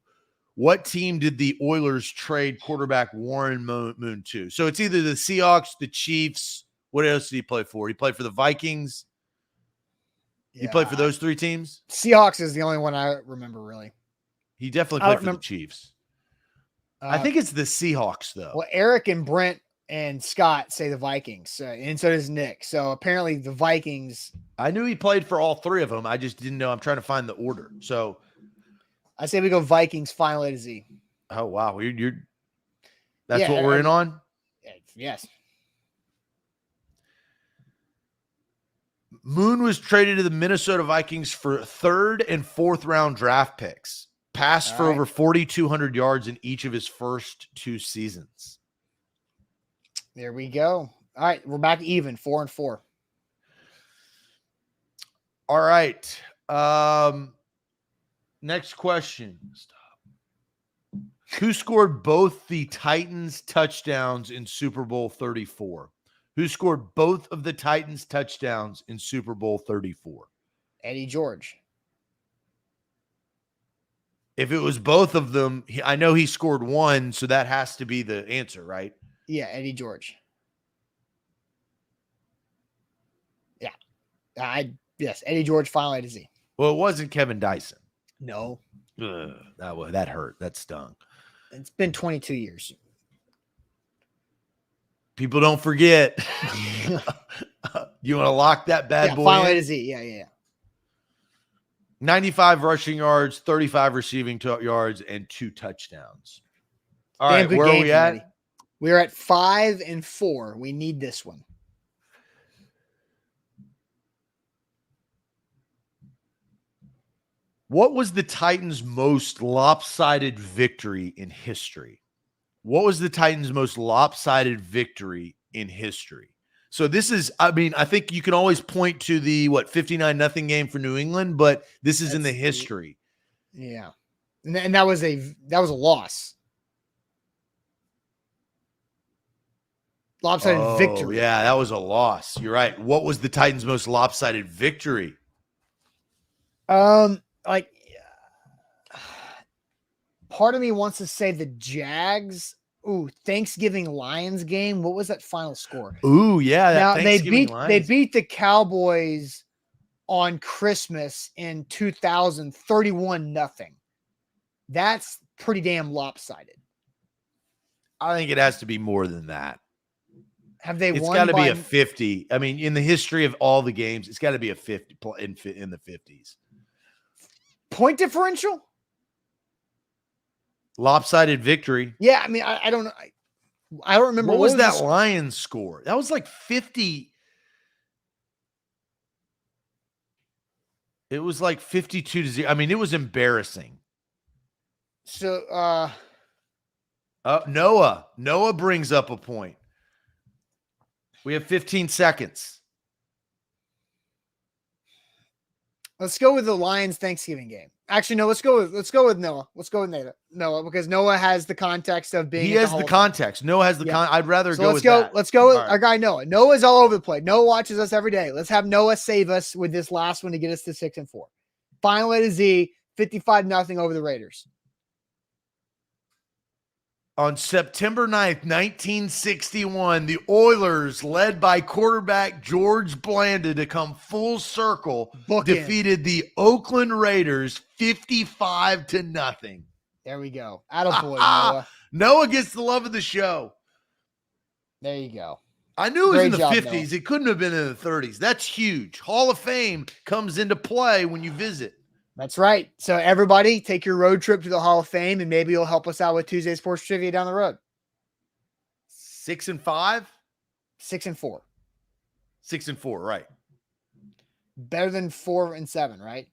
What team did the Oilers trade quarterback Warren Moon to? So it's either the Seahawks, the Chiefs. What else did he play for? He played for the Vikings. Yeah, he played for those 3 teams? Seahawks is the only one I remember, really. He definitely played for the Chiefs. I think it's the Seahawks, though. Well, Eric and Brent and Scott say the Vikings, and so does Nick. So apparently the Vikings. I knew he played for all 3 of them. I just didn't know. I'm trying to find the order. So I say we go Vikings final A to Z. Oh, wow. That's what we're in on? Yes. Moon was traded to the Minnesota Vikings for 3rd and 4th round draft picks. Passed for over 4,200 yards in each of his first 2 seasons. There we go. All right, we're back even, 4 and 4. All right. Next question. Stop. Who scored both the Titans touchdowns in Super Bowl 34? Who scored both of the Titans touchdowns in Super Bowl 34? Eddie George. If it was both of them, I know he scored 1, so that has to be the answer, right? Yeah, Eddie George. Yeah, Yes, Eddie George final A to Z. Well, it wasn't Kevin Dyson. No. Ugh, that hurt. That stung. It's been 22 years. People don't forget. You want to lock that bad boy final in? A to Z. Yeah. 95 rushing yards, 35 receiving yards, and 2 touchdowns. All right, where are we at? We're at 5-4. We need this one. What was the Titans' most lopsided victory in history? What was the Titans' most lopsided victory in history? So this is, I mean, I think you can always point to the 59-0 game for New England, but this is in the history. Yeah. And that was a loss. Lopsided victory. Yeah, that was a loss. You're right. What was the Titans' most lopsided victory? Like, part of me wants to say the Jags. Ooh, Thanksgiving Lions game. What was that final score? Ooh, yeah. Now they beat the Cowboys on Christmas in 2000, 31-0. That's pretty damn lopsided. I think it has to be more than that. Have they won? It's got to be a 50. I mean, in the history of all the games, it's got to be a 50 in the 50s. Point differential? Lopsided victory. Yeah, I mean, I don't know. I don't remember. What was that Lions score? That was like 50. It was like 52-0. I mean, it was embarrassing. So, Noah brings up a point. We have 15 seconds. Let's go with the Lions Thanksgiving game. Actually, no, let's go with Noah. Let's go with Noah because Noah has the context of being. He has the context. Noah has the I'd rather go with that. Let's go with our guy Noah. Noah's all over the place. Noah watches us every day. Let's have Noah save us with this last one to get us to 6-4. Final A to Z, 55-0 over the Raiders. On September 9th, 1961, the Oilers, led by quarterback George Blanda to come full circle, defeated the Oakland Raiders 55-0. There we go. Attaboy, Noah. Noah gets the love of the show. There you go. I knew it was in the 50s. Noah. It couldn't have been in the 30s. That's huge. Hall of Fame comes into play when you visit. That's right. So everybody take your road trip to the Hall of Fame and maybe you'll help us out with Tuesday Sports Trivia down the road. 6-5? 6-4. 6-4, right. Better than 4-7, right?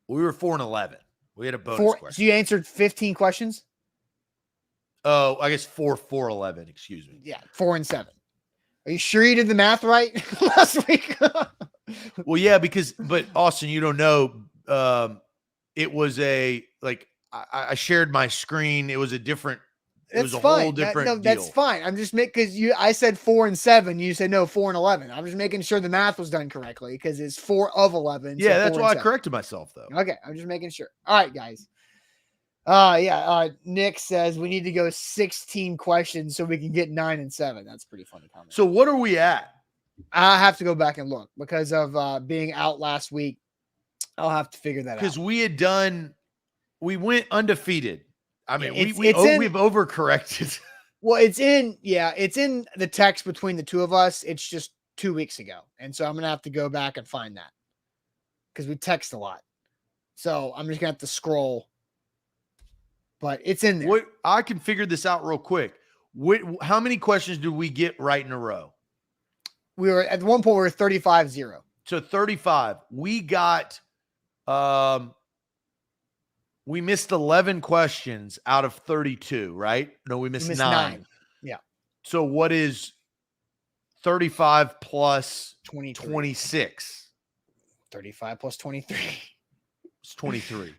We were 4-11. We had a bonus question. So you answered 15 questions? Oh, I guess 4-11, excuse me. Yeah, 4-7. Are you sure you did the math right last week? Well, yeah, but Austin, you don't know. It was I shared my screen. It was a different. It was a whole different deal. That's fine. I'm just making because I said 4-7. You said no 4-11. I'm just making sure the math was done correctly because it's 4-11. Yeah, so that's why I corrected myself though. Okay, I'm just making sure. All right, guys. Nick says we need to go 16 questions so we can get 9 and 7. That's pretty funny comment. So what are we at? I have to go back and look because of being out last week. I'll have to figure that out. Because we went undefeated. I mean, we've overcorrected. Well, it's in the text between the two of us. It's just 2 weeks ago. And so I'm going to have to go back and find that because we text a lot. So I'm just going to have to scroll, but it's in there. I can figure this out real quick. How many questions did we get right in a row? We were at one point, we were 35-0. So 35. We got, we missed 11 questions out of 32, right? No, we missed 9. Yeah. So what is 35 plus 26? 35 plus 23. It's 23.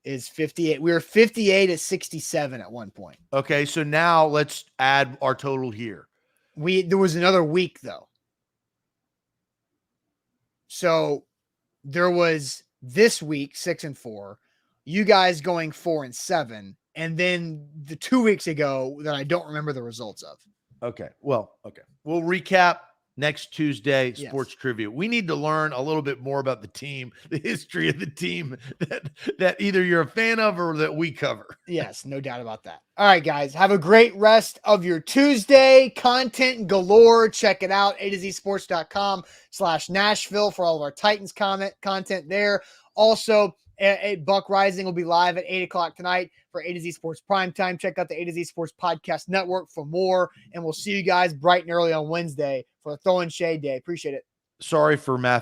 Is 58. We were 58-67 at one point. Okay. So now let's add our total here. There was another week though. So there was this week 6-4, you guys going 4-7, and then the 2 weeks ago that I don't remember the results of. Okay. Well, okay. We'll recap. next Tuesday, Yes. sports trivia. We need to learn a little bit more about the team, the history of the team that either you're a fan of or that we cover. Yes, no doubt about that. All right, guys, have a great rest of your Tuesday. Content galore. Check it out, a2zsports.com/Nashville for all of our Titans content there. Also, Buck Rising will be live at 8 o'clock tonight for A to Z Sports Primetime. Check out the A to Z Sports Podcast Network for more, and we'll see you guys bright and early on Wednesday for a Throw and Shade Day. Appreciate it. Sorry for math.